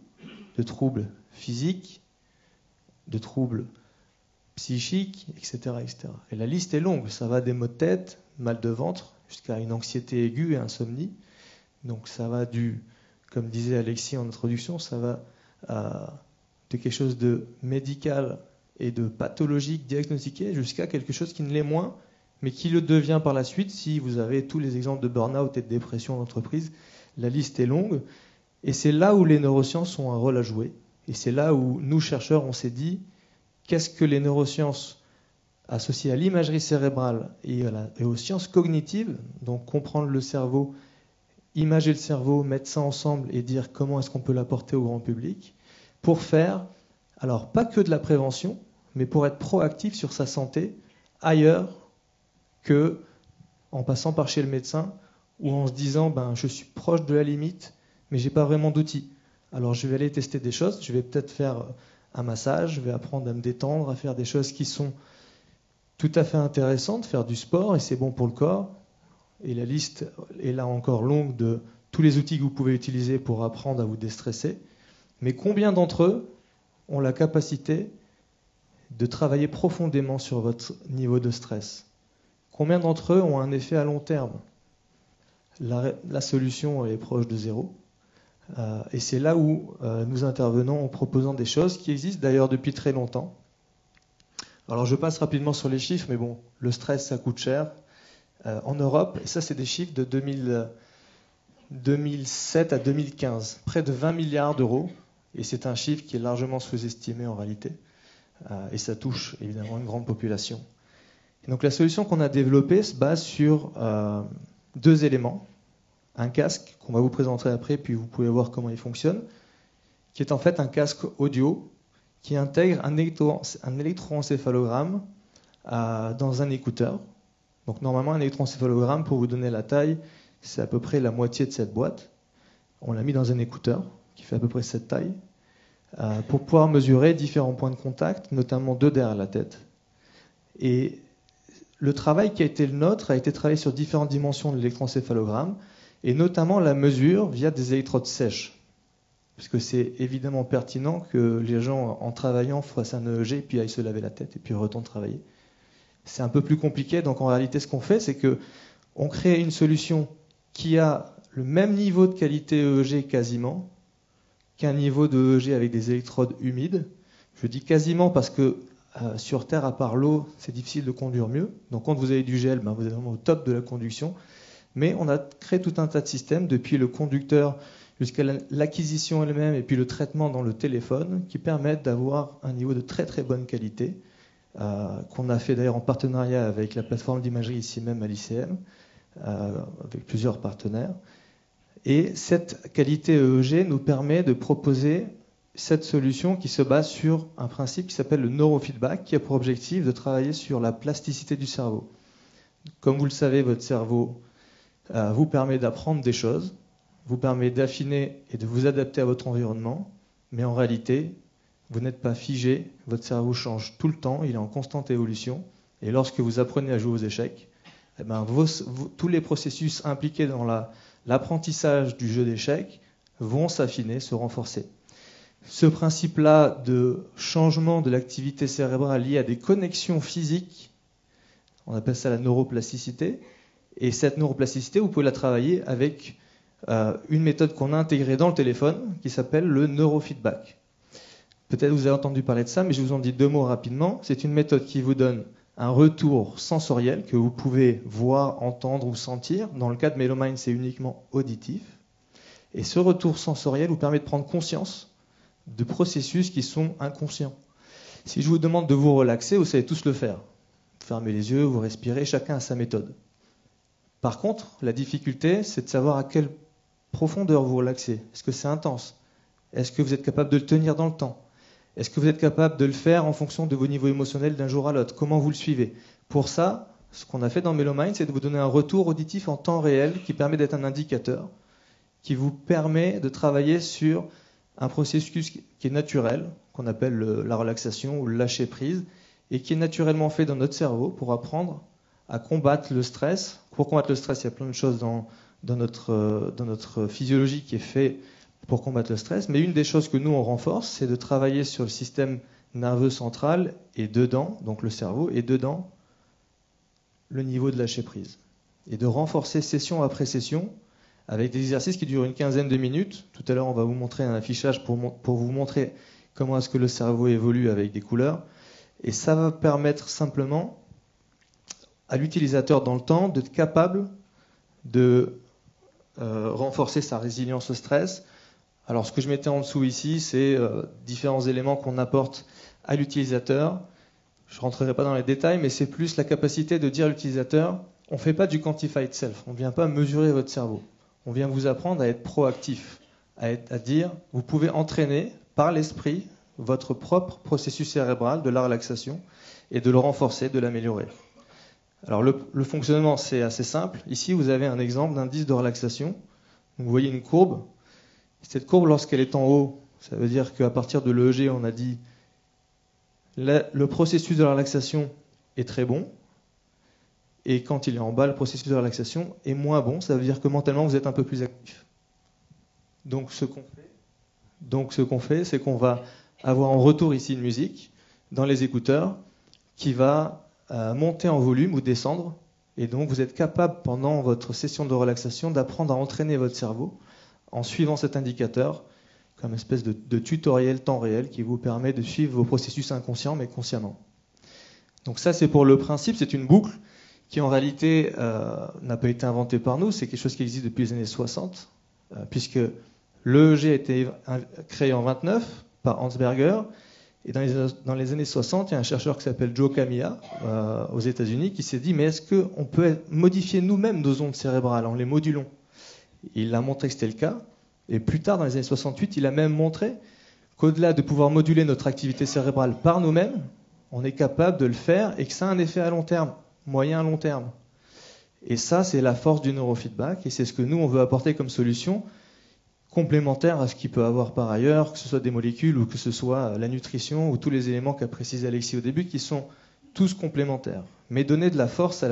physiques, de troubles psychiques, etc., etc. Et la liste est longue, ça va des maux de tête, mal de ventre, jusqu'à une anxiété aiguë et insomnie. Donc ça va comme disait Alexis en introduction, ça va de quelque chose de médical et de pathologique diagnostiqué jusqu'à quelque chose qui ne l'est moins, mais qui le devient par la suite si vous avez tous les exemples de burn-out et de dépression en entreprise. La liste est longue, et c'est là où les neurosciences ont un rôle à jouer. Et c'est là où nous, chercheurs, on s'est dit, qu'est-ce que les neurosciences associées à l'imagerie cérébrale et aux sciences cognitives, donc comprendre le cerveau, imager le cerveau, mettre ça ensemble et dire comment est-ce qu'on peut l'apporter au grand public, pour faire, alors pas que de la prévention, mais pour être proactif sur sa santé ailleurs que en passant par chez le médecin ou en se disant je suis proche de la limite, mais j'ai pas vraiment d'outils. Alors je vais aller tester des choses, je vais peut-être faire un massage, je vais apprendre à me détendre, à faire des choses qui sont tout à fait intéressantes, faire du sport, et c'est bon pour le corps. Et la liste est là encore longue de tous les outils que vous pouvez utiliser pour apprendre à vous déstresser. Mais combien d'entre eux ont la capacité de travailler profondément sur votre niveau de stress? Combien d'entre eux ont un effet à long terme? La solution est proche de zéro. Et c'est là où nous intervenons en proposant des choses qui existent d'ailleurs depuis très longtemps. Alors je passe rapidement sur les chiffres, mais bon, le stress ça coûte cher. En Europe, et ça c'est des chiffres de 2007 à 2015, près de 20 milliards d'euros, et c'est un chiffre qui est largement sous-estimé en réalité, et ça touche évidemment une grande population. Et donc la solution qu'on a développée se base sur deux éléments. Un casque qu'on va vous présenter après, puis vous pouvez voir comment il fonctionne, qui est en fait un casque audio qui intègre un électroencéphalogramme dans un écouteur. Donc normalement, un électroencéphalogramme, pour vous donner la taille, c'est à peu près la moitié de cette boîte. On l'a mis dans un écouteur qui fait à peu près cette taille, pour pouvoir mesurer différents points de contact, notamment deux derrière la tête. Et le travail qui a été le nôtre a été travaillé sur différentes dimensions de l'électroencéphalogramme, et notamment la mesure via des électrodes sèches. Parce que c'est évidemment pertinent que les gens, en travaillant, fassent un EEG, puis aillent se laver la tête, et puis retournent travailler. C'est un peu plus compliqué, donc en réalité, ce qu'on fait, c'est qu'on crée une solution qui a le même niveau de qualité EEG quasiment, qu'un niveau de EEG avec des électrodes humides. Je dis quasiment parce que sur Terre, à part l'eau, c'est difficile de conduire mieux. Donc quand vous avez du gel, vous êtes vraiment au top de la conduction. Mais on a créé tout un tas de systèmes, depuis le conducteur jusqu'à l'acquisition elle-même et puis le traitement dans le téléphone, qui permettent d'avoir un niveau de très très bonne qualité, qu'on a fait d'ailleurs en partenariat avec la plateforme d'imagerie ici même à l'ICM, avec plusieurs partenaires. Et cette qualité EEG nous permet de proposer cette solution qui se base sur un principe qui s'appelle le neurofeedback, qui a pour objectif de travailler sur la plasticité du cerveau. Comme vous le savez, votre cerveau vous permet d'apprendre des choses, vous permet d'affiner et de vous adapter à votre environnement, mais en réalité, vous n'êtes pas figé, votre cerveau change tout le temps, il est en constante évolution, et lorsque vous apprenez à jouer aux échecs, tous les processus impliqués dans l'apprentissage du jeu d'échecs vont s'affiner, se renforcer. Ce principe-là de changement de l'activité cérébrale lié à des connexions physiques, on appelle ça la neuroplasticité, et cette neuroplasticité, vous pouvez la travailler avec une méthode qu'on a intégrée dans le téléphone qui s'appelle le neurofeedback. Peut-être vous avez entendu parler de ça, mais je vous en dis deux mots rapidement. C'est une méthode qui vous donne un retour sensoriel que vous pouvez voir, entendre ou sentir. Dans le cas de Melomind, c'est uniquement auditif. Et ce retour sensoriel vous permet de prendre conscience de processus qui sont inconscients. Si je vous demande de vous relaxer, vous savez tous le faire. Vous fermez les yeux, vous respirez, chacun a sa méthode. Par contre, la difficulté, c'est de savoir à quelle profondeur vous relaxez. Est-ce que c'est intense? Est-ce que vous êtes capable de le tenir dans le temps? Est-ce que vous êtes capable de le faire en fonction de vos niveaux émotionnels d'un jour à l'autre? Comment vous le suivez? Pour ça, ce qu'on a fait dans Melomind, c'est de vous donner un retour auditif en temps réel qui permet d'être un indicateur, qui vous permet de travailler sur un processus qui est naturel, qu'on appelle la relaxation ou le lâcher prise, et qui est naturellement fait dans notre cerveau pour apprendre à combattre le stress. Pour combattre le stress, il y a plein de choses dans notre physiologie qui est fait pour combattre le stress, mais une des choses que nous on renforce, c'est de travailler sur le système nerveux central et dedans, donc le cerveau, et dedans le niveau de lâcher prise. Et de renforcer session après session avec des exercices qui durent une quinzaine de minutes. Tout à l'heure, on va vous montrer un affichage pour vous montrer comment est-ce que le cerveau évolue avec des couleurs. Et ça va permettre simplement à l'utilisateur dans le temps d'être capable de renforcer sa résilience au stress. Alors ce que je mettais en dessous ici, c'est différents éléments qu'on apporte à l'utilisateur. Je ne rentrerai pas dans les détails, mais c'est plus la capacité de dire à l'utilisateur, on ne fait pas du quantified self, on ne vient pas mesurer votre cerveau. On vient vous apprendre à être proactif, à dire, vous pouvez entraîner par l'esprit votre propre processus cérébral de la relaxation et de le renforcer, de l'améliorer. Alors le fonctionnement, c'est assez simple. Ici, vous avez un exemple d'indice de relaxation. Donc, vous voyez une courbe. Cette courbe, lorsqu'elle est en haut, ça veut dire qu'à partir de l'EEG, on a dit le processus de la relaxation est très bon. Et quand il est en bas, le processus de relaxation est moins bon. Ça veut dire que mentalement, vous êtes un peu plus actif. Donc ce qu'on fait, c'est qu'on va avoir en retour ici une musique dans les écouteurs qui va monter en volume ou descendre. Et donc vous êtes capable, pendant votre session de relaxation, d'apprendre à entraîner votre cerveau en suivant cet indicateur comme une espèce de tutoriel temps réel qui vous permet de suivre vos processus inconscients mais consciemment. Donc ça, c'est pour le principe, c'est une boucle qui en réalité n'a pas été inventée par nous, c'est quelque chose qui existe depuis les années 60, puisque l'EEG a été créé en 29 par Hans Berger, et dans les années 60, il y a un chercheur qui s'appelle Joe Kamiya aux États-Unis qui s'est dit, mais est-ce qu'on peut modifier nous-mêmes nos ondes cérébrales en les modulant? Il a montré que c'était le cas, et plus tard, dans les années 68, il a même montré qu'au-delà de pouvoir moduler notre activité cérébrale par nous-mêmes, on est capable de le faire et que ça a un effet à long terme, moyen à long terme. Et ça, c'est la force du neurofeedback, et c'est ce que nous, on veut apporter comme solution complémentaire à ce qu'il peut avoir par ailleurs, que ce soit des molécules ou que ce soit la nutrition ou tous les éléments qu'a précisé Alexis au début, qui sont tous complémentaires. Mais donner de la force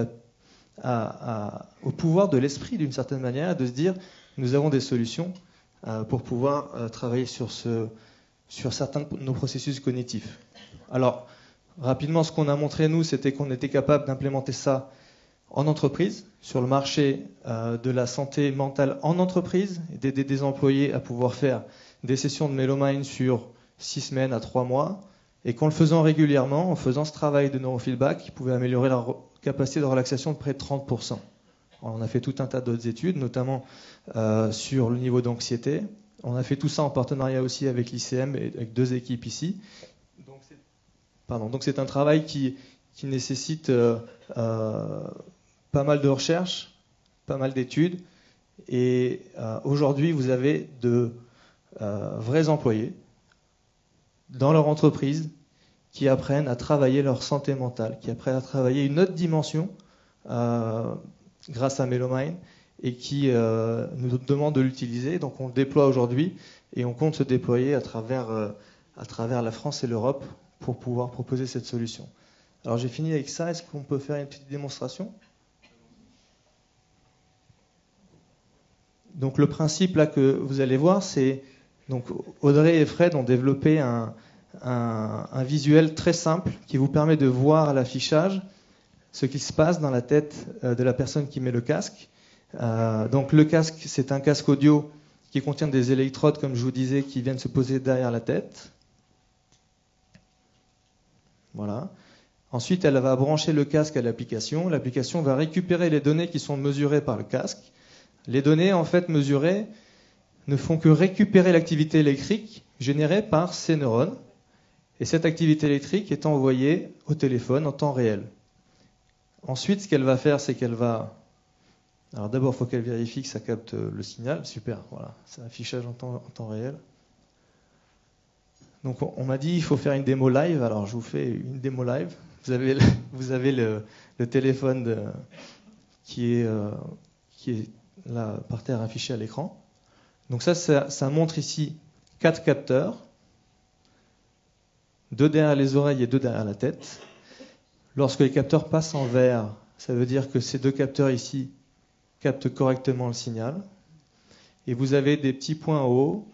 au pouvoir de l'esprit d'une certaine manière, de se dire, nous avons des solutions pour pouvoir travailler sur certains de nos processus cognitifs. Alors, rapidement, ce qu'on a montré, nous, c'était qu'on était capable d'implémenter ça en entreprise, sur le marché de la santé mentale en entreprise, d'aider des employés à pouvoir faire des sessions de Melomind sur 6 semaines à 3 mois, et qu'en le faisant régulièrement, en faisant ce travail de neurofeedback, ils pouvaient améliorer leur capacité de relaxation de près de 30%. On a fait tout un tas d'autres études, notamment sur le niveau d'anxiété. On a fait tout ça en partenariat aussi avec l'ICM et avec 2 équipes ici. Donc c'est un travail qui nécessite pas mal de recherches, pas mal d'études. Et aujourd'hui, vous avez de vrais employés dans leur entreprise qui apprennent à travailler leur santé mentale, qui apprennent à travailler une autre dimension grâce à Melomind et qui nous demandent de l'utiliser. Donc on le déploie aujourd'hui et on compte se déployer à travers la France et l'Europe pour pouvoir proposer cette solution. Alors j'ai fini avec ça. Est-ce qu'on peut faire une petite démonstration ? Donc le principe là que vous allez voir, c'est donc Audrey et Fred ont développé un visuel très simple qui vous permet de voir à l'affichage ce qui se passe dans la tête de la personne qui met le casque. Donc le casque, c'est un casque audio qui contient des électrodes, comme je vous disais, qui viennent se poser derrière la tête. Voilà. Ensuite, elle va brancher le casque à l'application. L'application va récupérer les données qui sont mesurées par le casque. Les données, en fait, mesurées ne font que récupérer l'activité électrique générée par ces neurones. Et cette activité électrique est envoyée au téléphone en temps réel. Ensuite, ce qu'elle va faire, c'est qu'elle va... Alors d'abord, il faut qu'elle vérifie que ça capte le signal. Super, voilà, c'est un affichage en temps réel. Donc on m'a dit il faut faire une démo live. Alors je vous fais une démo live. Vous avez le téléphone qui est là par terre affiché à l'écran. Donc ça montre ici 4 capteurs. 2 derrière les oreilles et 2 derrière la tête. Lorsque les capteurs passent en vert, ça veut dire que ces 2 capteurs ici captent correctement le signal. Et vous avez des petits points en haut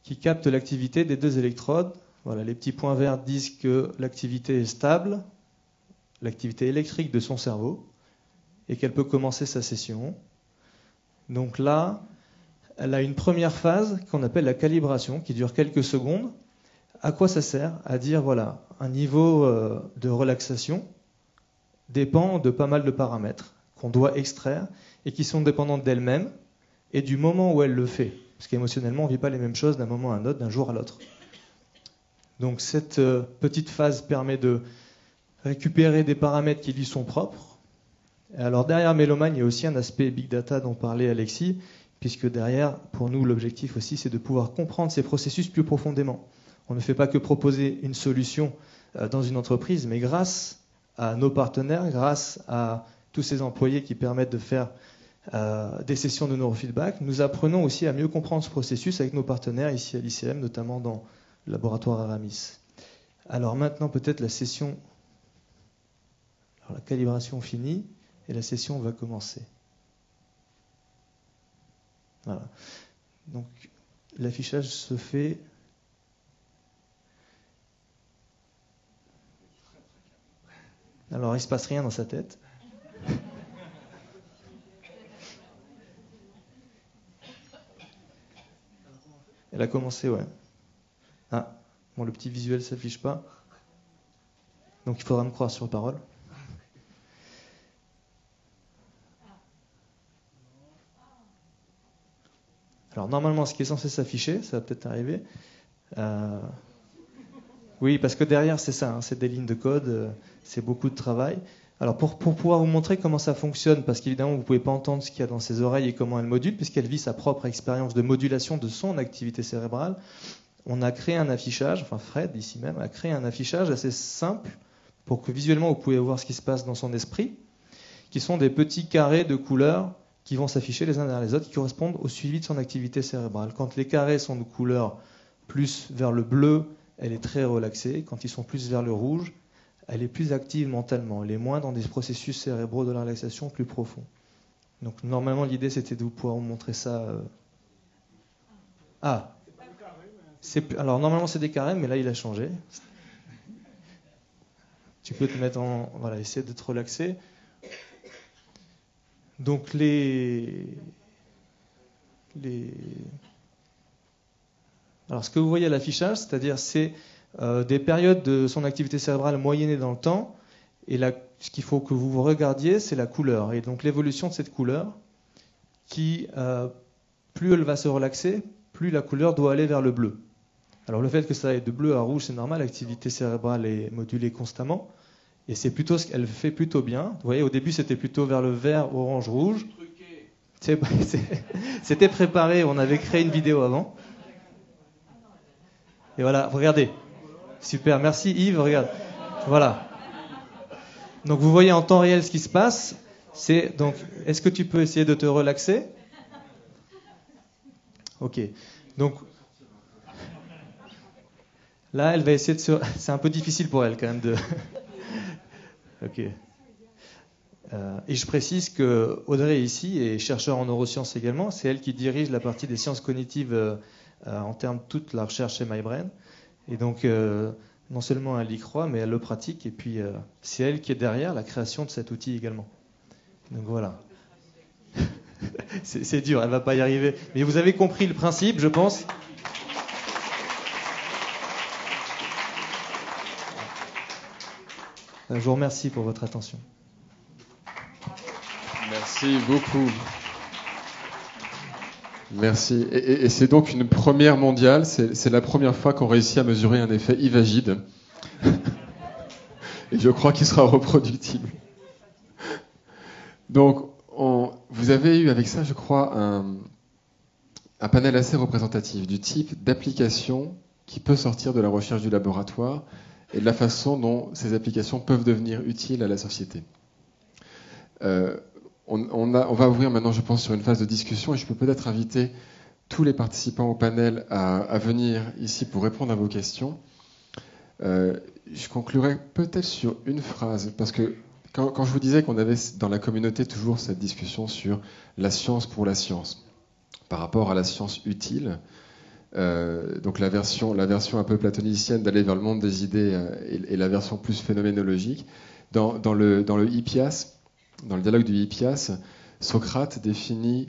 qui captent l'activité des 2 électrodes. Voilà, les petits points verts disent que l'activité est stable, l'activité électrique de son cerveau, et qu'elle peut commencer sa session. Donc là, elle a une première phase qu'on appelle la calibration, qui dure quelques secondes. À quoi ça sert? À dire, voilà, un niveau de relaxation dépend de pas mal de paramètres qu'on doit extraire et qui sont dépendantes d'elle-même et du moment où elle le fait. Parce qu'émotionnellement, on ne vit pas les mêmes choses d'un moment à un autre, d'un jour à l'autre. Donc cette petite phase permet de récupérer des paramètres qui lui sont propres. Et alors derrière Méloman, il y a aussi un aspect big data dont parlait Alexis, puisque derrière, pour nous, l'objectif aussi, c'est de pouvoir comprendre ces processus plus profondément. On ne fait pas que proposer une solution dans une entreprise, mais grâce à nos partenaires, grâce à tous ces employés qui permettent de faire des sessions de neurofeedback, nous apprenons aussi à mieux comprendre ce processus avec nos partenaires ici à l'ICM, notamment dans le laboratoire Aramis. Alors maintenant, peut-être la session, alors la calibration finie et la session va commencer. Voilà. Donc l'affichage se fait. Alors il ne se passe rien dans sa tête. Elle a commencé, ouais. Ah, bon, le petit visuel ne s'affiche pas. Donc il faudra me croire sur parole. Alors normalement, ce qui est censé s'afficher, ça va peut-être arriver. Oui, parce que derrière, c'est ça, hein, c'est des lignes de code, c'est beaucoup de travail. Alors pour pouvoir vous montrer comment ça fonctionne, parce qu'évidemment, vous ne pouvez pas entendre ce qu'il y a dans ses oreilles et comment elle module, puisqu'elle vit sa propre expérience de modulation de son activité cérébrale, on a créé un affichage, enfin Fred, ici même, a créé un affichage assez simple pour que visuellement, vous pouvez voir ce qui se passe dans son esprit, qui sont des petits carrés de couleurs qui vont s'afficher les uns derrière les autres, qui correspondent au suivi de son activité cérébrale. Quand les carrés sont de couleur plus vers le bleu, elle est très relaxée. Quand ils sont plus vers le rouge, elle est plus active mentalement. Elle est moins dans des processus cérébraux de la relaxation plus profonds. Donc normalement, l'idée, c'était de pouvoir vous montrer ça. Ah, alors normalement, c'est des carrés, mais là, il a changé. Tu peux te mettre en... Voilà, essayer de te relaxer. Donc Alors ce que vous voyez à l'affichage, c'est-à-dire c'est des périodes de son activité cérébrale moyennées dans le temps, et ce qu'il faut que vous regardiez, c'est la couleur. Et donc l'évolution de cette couleur, qui, plus elle va se relaxer, plus la couleur doit aller vers le bleu. Alors le fait que ça aille de bleu à rouge, c'est normal, l'activité cérébrale est modulée constamment. Et c'est plutôt ce qu'elle fait plutôt bien. Vous voyez, au début, c'était plutôt vers le vert, orange, rouge. C'était préparé, on avait créé une vidéo avant. Et voilà, regardez. Super, merci Yves, regarde. Voilà. Donc vous voyez en temps réel ce qui se passe. Donc, est-ce que tu peux essayer de te relaxer? Ok. Donc, là, elle va essayer de se... C'est un peu difficile pour elle quand même de... Ok. Et je précise que Audrey ici est chercheur en neurosciences également. C'est elle qui dirige la partie des sciences cognitives en termes de toute la recherche chez MyBrain. Et donc, non seulement elle y croit, mais elle le pratique. Et puis, c'est elle qui est derrière la création de cet outil également. Donc voilà. C'est dur, elle ne va pas y arriver. Mais vous avez compris le principe, je pense. Je vous remercie pour votre attention. Merci beaucoup. Merci. Et c'est donc une première mondiale. C'est la première fois qu'on réussit à mesurer un effet Ivagide. Et je crois qu'il sera reproductible. Donc, vous avez eu avec ça, je crois, un panel assez représentatif du type d'application qui peut sortir de la recherche du laboratoire et de la façon dont ces applications peuvent devenir utiles à la société. On va ouvrir maintenant, je pense, sur une phase de discussion et je peux peut-être inviter tous les participants au panel à venir ici pour répondre à vos questions. Je conclurai peut-être sur une phrase, parce que quand je vous disais qu'on avait dans la communauté toujours cette discussion sur la science pour la science, par rapport à la science utile, donc la version un peu platonicienne d'aller vers le monde des idées et la version plus phénoménologique, dans le Hippias, dans le dialogue du Hippias, Socrate définit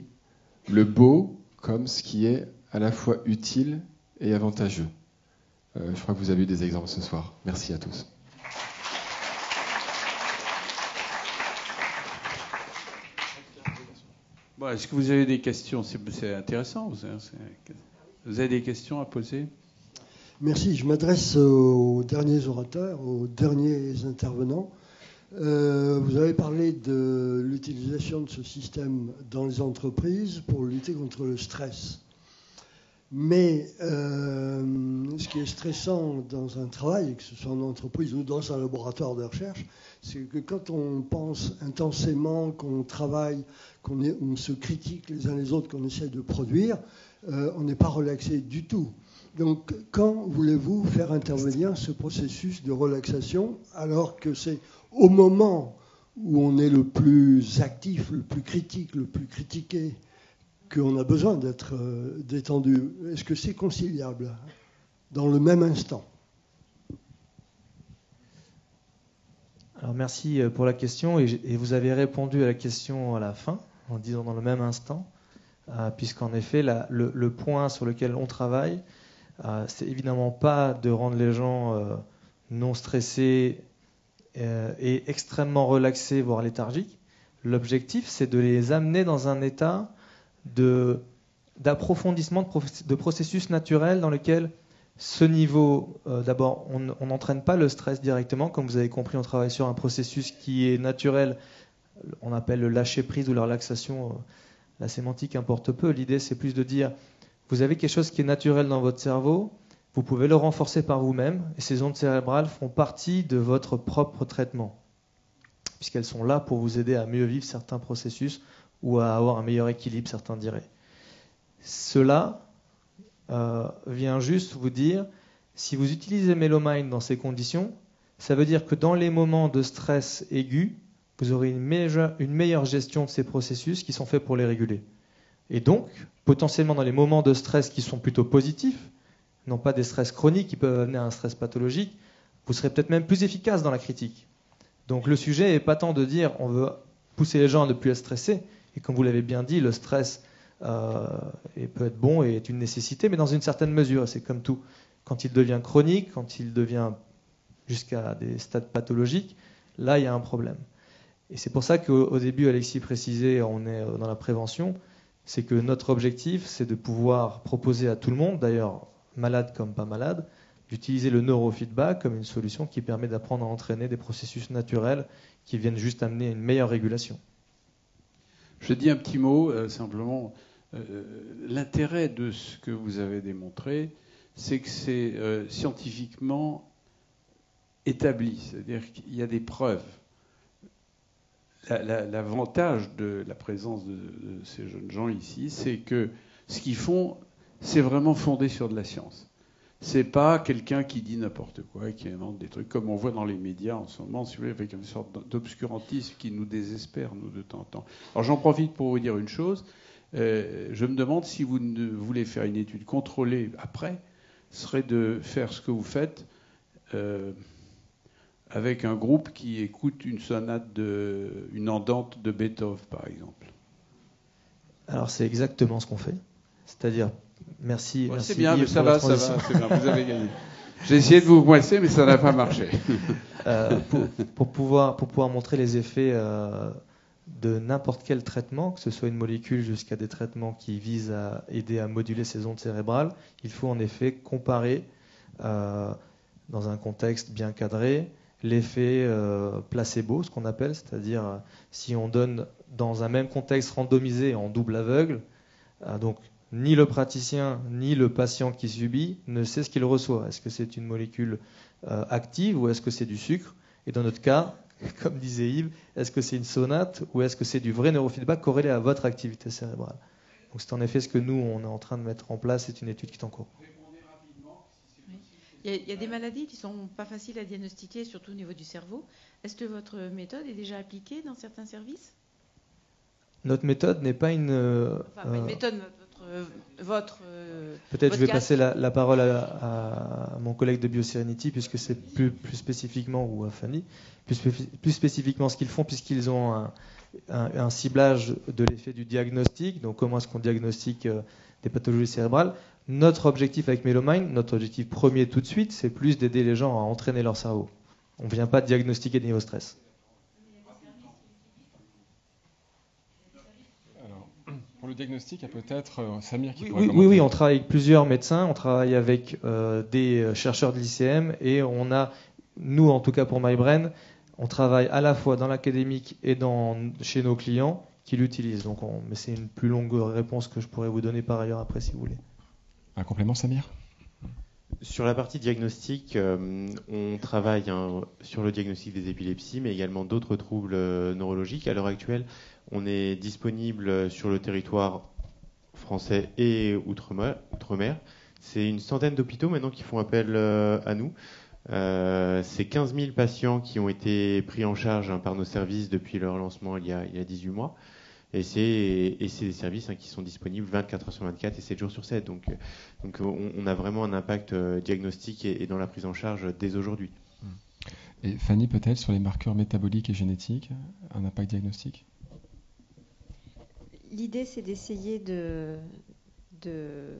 le beau comme ce qui est à la fois utile et avantageux. Je crois que vous avez eu des exemples ce soir. Merci à tous. Bon, est-ce que vous avez des questions? C'est intéressant. Vous avez des questions à poser? Merci. Je m'adresse aux derniers orateurs, aux derniers intervenants. Vous avez parlé de l'utilisation de ce système dans les entreprises pour lutter contre le stress. Mais ce qui est stressant dans un travail, que ce soit en entreprise ou dans un laboratoire de recherche, c'est que quand on pense intensément, qu'on travaille, on se critique les uns les autres, qu'on essaie de produire, on n'est pas relaxé du tout. Donc, quand voulez-vous faire intervenir ce processus de relaxation, alors que c'est au moment où on est le plus actif, le plus critique, le plus critiqué, qu'on a besoin d'être détendu? Est-ce que c'est conciliable dans le même instant? Alors merci pour la question, et vous avez répondu à la question à la fin, en disant dans le même instant, puisqu'en effet, le point sur lequel on travaille, c'est évidemment pas de rendre les gens non stressés et extrêmement relaxés, voire léthargiques. L'objectif, c'est de les amener dans un état d'approfondissement de processus naturels dans lequel ce niveau, d'abord, on n'entraîne pas le stress directement. Comme vous avez compris, on travaille sur un processus qui est naturel, on appelle le lâcher-prise ou la relaxation. La sémantique importe peu. L'idée, c'est plus de dire, vous avez quelque chose qui est naturel dans votre cerveau, vous pouvez le renforcer par vous-même, et ces ondes cérébrales font partie de votre propre traitement, puisqu'elles sont là pour vous aider à mieux vivre certains processus ou à avoir un meilleur équilibre, certains diraient. Cela vient juste vous dire, si vous utilisez Melomind dans ces conditions, ça veut dire que dans les moments de stress aigu, vous aurez une meilleure gestion de ces processus qui sont faits pour les réguler. Et donc, potentiellement dans les moments de stress qui sont plutôt positifs, non pas des stress chroniques qui peuvent amener à un stress pathologique, vous serez peut-être même plus efficace dans la critique. Donc le sujet n'est pas tant de dire on veut pousser les gens à ne plus être stressés, et comme vous l'avez bien dit, le stress peut être bon et est une nécessité, mais dans une certaine mesure. C'est comme tout. Quand il devient chronique, quand il devient jusqu'à des stades pathologiques, là, il y a un problème. Et c'est pour ça qu'au début, Alexis précisait, on est dans la prévention, c'est que notre objectif, c'est de pouvoir proposer à tout le monde, d'ailleurs malade comme pas malade, d'utiliser le neurofeedback comme une solution qui permet d'apprendre à entraîner des processus naturels qui viennent juste amener une meilleure régulation. Je dis un petit mot, simplement. L'intérêt de ce que vous avez démontré, c'est que c'est scientifiquement établi, c'est-à-dire qu'il y a des preuves. L'avantage de la présence de ces jeunes gens ici, c'est que ce qu'ils font, c'est vraiment fondé sur de la science. C'est pas quelqu'un qui dit n'importe quoi, qui invente des trucs, comme on voit dans les médias en ce moment, si vous voulez, avec une sorte d'obscurantisme qui nous désespère, nous, de temps en temps. Alors j'en profite pour vous dire une chose. Je me demande si vous voulez faire une étude contrôlée après, ce serait de faire ce que vous faites avec un groupe qui écoute une sonate, une andante de Beethoven, par exemple. Alors c'est exactement ce qu'on fait. C'est-à-dire, merci. Ouais, merci c'est bien, Yves, mais ça va, c'est bien, vous avez gagné. J'ai essayé de vous coincer, mais ça n'a pas marché. Pour pouvoir montrer les effets de n'importe quel traitement, que ce soit une molécule jusqu'à des traitements qui visent à aider à moduler ces ondes cérébrales, il faut en effet comparer, dans un contexte bien cadré, l'effet placebo, ce qu'on appelle, c'est-à-dire si on donne dans un même contexte randomisé en double aveugle, donc ni le praticien ni le patient qui subit ne sait ce qu'il reçoit. Est-ce que c'est une molécule active ou est-ce que c'est du sucre? Et dans notre cas, comme disait Yves, est-ce que c'est une sonate ou est-ce que c'est du vrai neurofeedback corrélé à votre activité cérébrale? Donc c'est en effet ce que nous, on est en train de mettre en place. C'est une étude qui est en cours. Il y a des maladies qui ne sont pas faciles à diagnostiquer, surtout au niveau du cerveau. Est-ce que votre méthode est déjà appliquée dans certains services? Notre méthode n'est pas une... une méthode, Peut-être je vais passer la parole à mon collègue de BioSerenity, puisque c'est plus spécifiquement, ou à Fanny, plus spécifiquement ce qu'ils font, puisqu'ils ont un ciblage de l'effet du diagnostic, donc comment est-ce qu'on diagnostique des pathologies cérébrales. Notre objectif avec Melomind, notre objectif premier tout de suite, c'est plus d'aider les gens à entraîner leur cerveau. On ne vient pas diagnostiquer des niveaux de stress. Alors, pour le diagnostic, il y a peut-être Samir qui pourrait commenter. Oui, on travaille avec plusieurs médecins, on travaille avec des chercheurs de l'ICM et on a, nous en tout cas pour MyBrain, on travaille à la fois dans l'académique et chez nos clients qui l'utilisent. Donc mais c'est une plus longue réponse que je pourrais vous donner par ailleurs après si vous voulez. Un complément, Samir? Sur la partie diagnostic, on travaille sur le diagnostic des épilepsies, mais également d'autres troubles neurologiques. À l'heure actuelle, on est disponible sur le territoire français et outre-mer. C'est une centaine d'hôpitaux maintenant qui font appel à nous. C'est 15 000 patients qui ont été pris en charge par nos services depuis leur lancement il y a 18 mois. Et c'est des services qui sont disponibles 24 heures sur 24 et 7 jours sur 7. Donc on a vraiment un impact diagnostique et dans la prise en charge dès aujourd'hui. Et Fanny, peut-être sur les marqueurs métaboliques et génétiques, un impact diagnostique? L'idée, c'est d'essayer de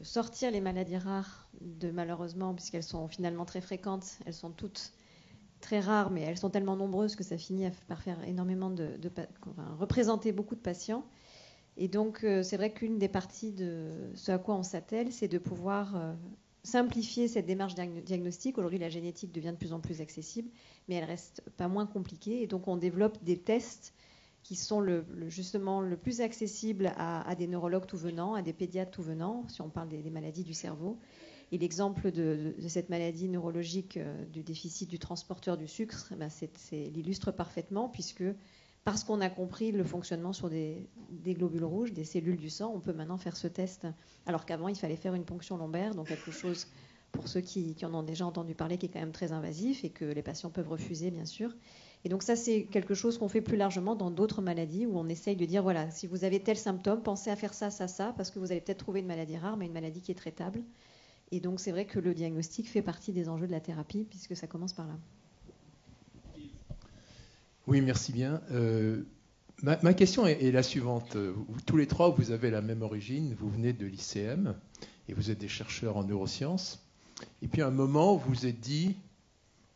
sortir les maladies rares malheureusement, puisqu'elles sont finalement très fréquentes, elles sont toutes très rares, mais elles sont tellement nombreuses que ça finit par faire énormément représenter beaucoup de patients. Et donc, c'est vrai qu'une des parties de ce à quoi on s'attelle, c'est de pouvoir simplifier cette démarche diagnostique. Aujourd'hui, la génétique devient de plus en plus accessible, mais elle reste pas moins compliquée. Et donc, on développe des tests qui sont justement le plus accessibles à des neurologues tout venant, à des pédiatres tout venant, si on parle des maladies du cerveau. Et l'exemple de cette maladie neurologique du déficit du transporteur du sucre, l'illustre parfaitement, parce qu'on a compris le fonctionnement sur des globules rouges, des cellules du sang, on peut maintenant faire ce test. Alors qu'avant, il fallait faire une ponction lombaire, donc quelque chose, pour ceux qui en ont déjà entendu parler, qui est quand même très invasif et que les patients peuvent refuser, bien sûr. Et donc ça, c'est quelque chose qu'on fait plus largement dans d'autres maladies, où on essaye de dire, voilà, si vous avez tel symptôme, pensez à faire ça, parce que vous allez peut-être trouver une maladie rare, mais une maladie qui est traitable. Et donc, c'est vrai que le diagnostic fait partie des enjeux de la thérapie, puisque ça commence par là. Oui, merci bien. Ma question est la suivante. Tous les trois, vous avez la même origine. Vous venez de l'ICM et vous êtes des chercheurs en neurosciences. Et puis, à un moment, vous vous êtes dit,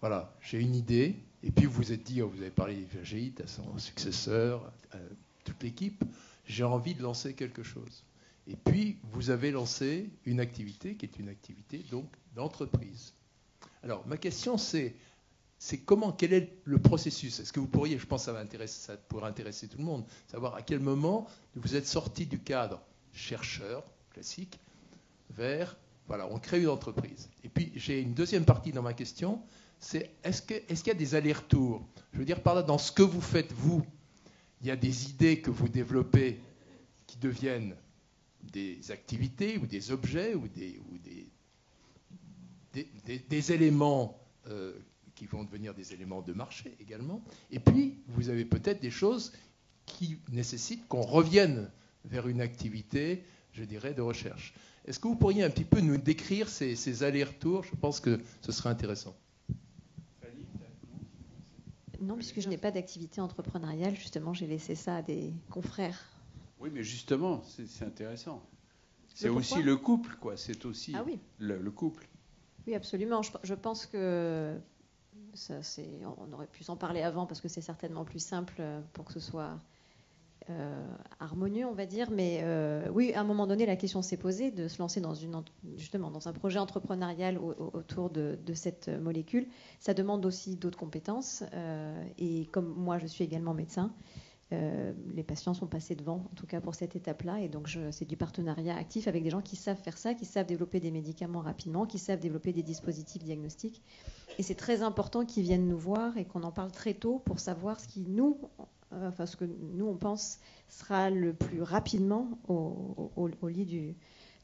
voilà, j'ai une idée. Et puis, vous vous êtes dit, vous avez parlé d'Ivagéit, à son successeur, à toute l'équipe, j'ai envie de lancer quelque chose. Et puis, vous avez lancé une activité qui est une activité donc d'entreprise. Alors, ma question, c'est quel est le processus? Est-ce que vous pourriez, je pense que ça pourrait intéresser tout le monde, savoir à quel moment vous êtes sorti du cadre chercheur classique vers, voilà, on crée une entreprise. Et puis, j'ai une deuxième partie dans ma question, c'est est-ce qu'il y a des allers-retours? Je veux dire par là, dans ce que vous faites, vous, il y a des idées que vous développez qui deviennent des activités ou des objets ou des éléments qui vont devenir des éléments de marché également. Et puis, vous avez peut-être des choses qui nécessitent qu'on revienne vers une activité, je dirais, de recherche. Est-ce que vous pourriez un petit peu nous décrire ces allers-retours? Je pense que ce serait intéressant. Non, puisque je n'ai pas d'activité entrepreneuriale, justement, j'ai laissé ça à des confrères. Oui, mais justement, c'est intéressant. C'est aussi le couple, quoi. C'est aussi le couple. Oui, absolument. Je pense que on aurait pu s'en parler avant parce que c'est certainement plus simple pour que ce soit harmonieux, on va dire. Mais oui, à un moment donné, la question s'est posée de se lancer justement dans un projet entrepreneurial autour de cette molécule. Ça demande aussi d'autres compétences. Et comme moi, je suis également médecin, les patients sont passés devant, en tout cas pour cette étape-là. Et donc, c'est du partenariat actif avec des gens qui savent faire ça, qui savent développer des médicaments rapidement, qui savent développer des dispositifs diagnostiques. Et c'est très important qu'ils viennent nous voir et qu'on en parle très tôt pour savoir ce que nous, on pense sera le plus rapidement au lit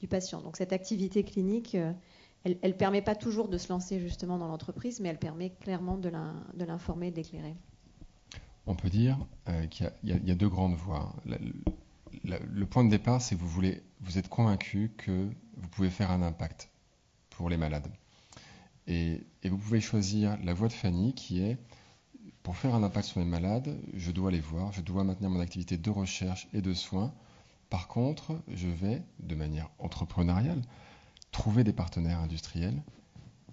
du patient. Donc, cette activité clinique, elle ne permet pas toujours de se lancer justement dans l'entreprise, mais elle permet clairement de l'informer, de l'éclairer. On peut dire qu'il y a deux grandes voies. Le point de départ, c'est que vous êtes convaincu que vous pouvez faire un impact pour les malades. Et vous pouvez choisir la voie de Fanny qui est, pour faire un impact sur les malades, je dois les voir, je dois maintenir mon activité de recherche et de soins. Par contre, je vais, de manière entrepreneuriale, trouver des partenaires industriels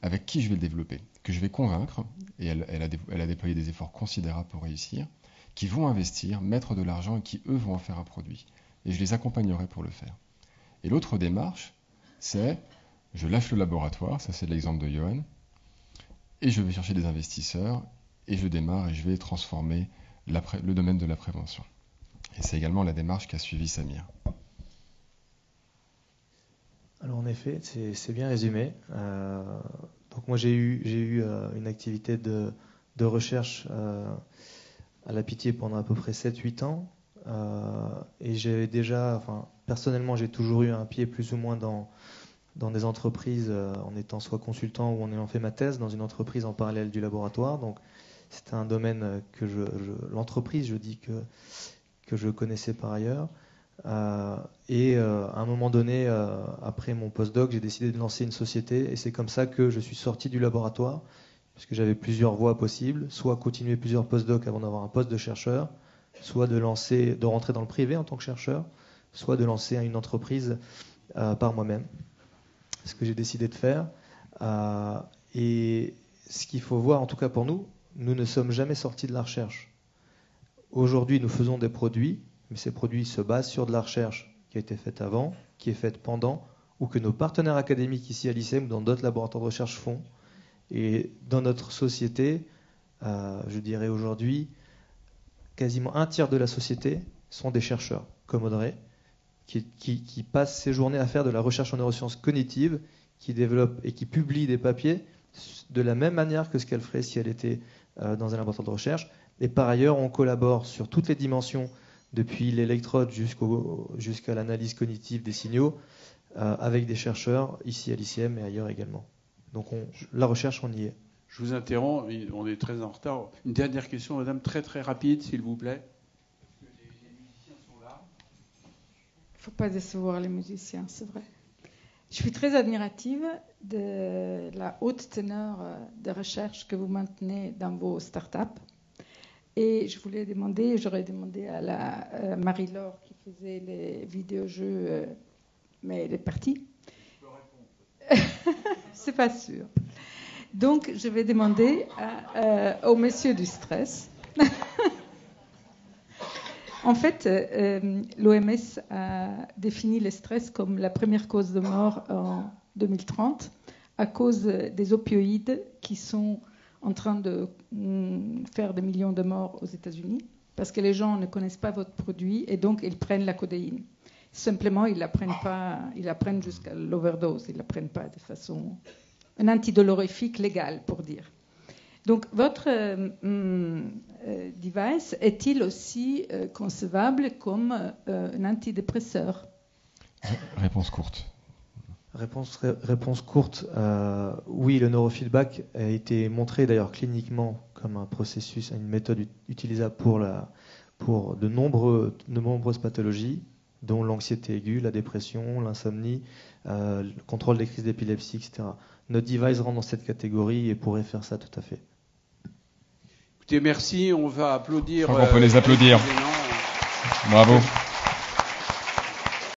avec qui je vais le développer, que je vais convaincre, et elle a déployé des efforts considérables pour réussir, qui vont investir, mettre de l'argent et qui, eux, vont en faire un produit. Et je les accompagnerai pour le faire. Et l'autre démarche, c'est, je lâche le laboratoire, ça c'est l'exemple de Johan, et je vais chercher des investisseurs, et je démarre et je vais transformer le domaine de la prévention. Et c'est également la démarche qu'a suivi Samir. Alors en effet, c'est bien résumé. Donc moi j'ai eu une activité de recherche à la Pitié pendant à peu près 7-8 ans. Et j'avais déjà, personnellement j'ai toujours eu un pied plus ou moins dans des entreprises en étant soit consultant ou en ayant fait ma thèse dans une entreprise en parallèle du laboratoire. Donc c'était un domaine que l'entreprise, je dis que je connaissais par ailleurs. Et à un moment donné, après mon postdoc, j'ai décidé de lancer une société et c'est comme ça que je suis sorti du laboratoire, puisque j'avais plusieurs voies possibles, soit continuer plusieurs postdocs avant d'avoir un poste de chercheur, soit de rentrer dans le privé en tant que chercheur, soit de lancer une entreprise par moi-même. C'est ce que j'ai décidé de faire. Et ce qu'il faut voir, en tout cas pour nous ne sommes jamais sortis de la recherche. Aujourd'hui, nous faisons des produits, mais ces produits se basent sur de la recherche qui a été faite avant, qui est faite pendant, ou que nos partenaires académiques ici à l'ICEM ou dans d'autres laboratoires de recherche font. Et dans notre société, je dirais aujourd'hui, quasiment un tiers de la société sont des chercheurs, comme Audrey, qui passent ses journées à faire de la recherche en neurosciences cognitives, qui développent et qui publient des papiers de la même manière que ce qu'elle ferait si elle était dans un laboratoire de recherche. Et par ailleurs, on collabore sur toutes les dimensions, depuis l'électrode jusqu'à l'analyse cognitive des signaux, avec des chercheurs ici à l'ICM et ailleurs également. Donc la recherche, on y est. Je vous interromps, on est très en retard. Une dernière question, madame, très très rapide, s'il vous plaît. Parce que les musiciens sont là. Il ne faut pas décevoir les musiciens, c'est vrai. Je suis très admirative de la haute teneur de recherche que vous maintenez dans vos startups. Et j'aurais demandé à la Marie-Laure qui faisait les vidéojeux, mais elle est partie. Je peux répondre. C'est pas sûr. Donc, je vais demander au monsieur du stress. En fait, l'OMS a défini le stress comme la première cause de mort en 2030 à cause des opioïdes qui sont en train de faire des millions de morts aux États-Unis parce que les gens ne connaissent pas votre produit et donc ils prennent la codéine. Simplement, ils la prennent jusqu'à l'overdose, ils la prennent pas de façon un antidolorifique légal, pour dire. Donc, votre device est-il aussi concevable comme un antidépresseur? Réponse courte. Réponse courte, oui, le neurofeedback a été montré d'ailleurs cliniquement comme un processus, une méthode utilisable pour de nombreuses pathologies, dont l'anxiété aiguë, la dépression, l'insomnie, le contrôle des crises d'épilepsie, etc. Notre device rentre dans cette catégorie et pourrait faire ça tout à fait. Écoutez, merci, on va applaudir. On peut les applaudir. Bravo.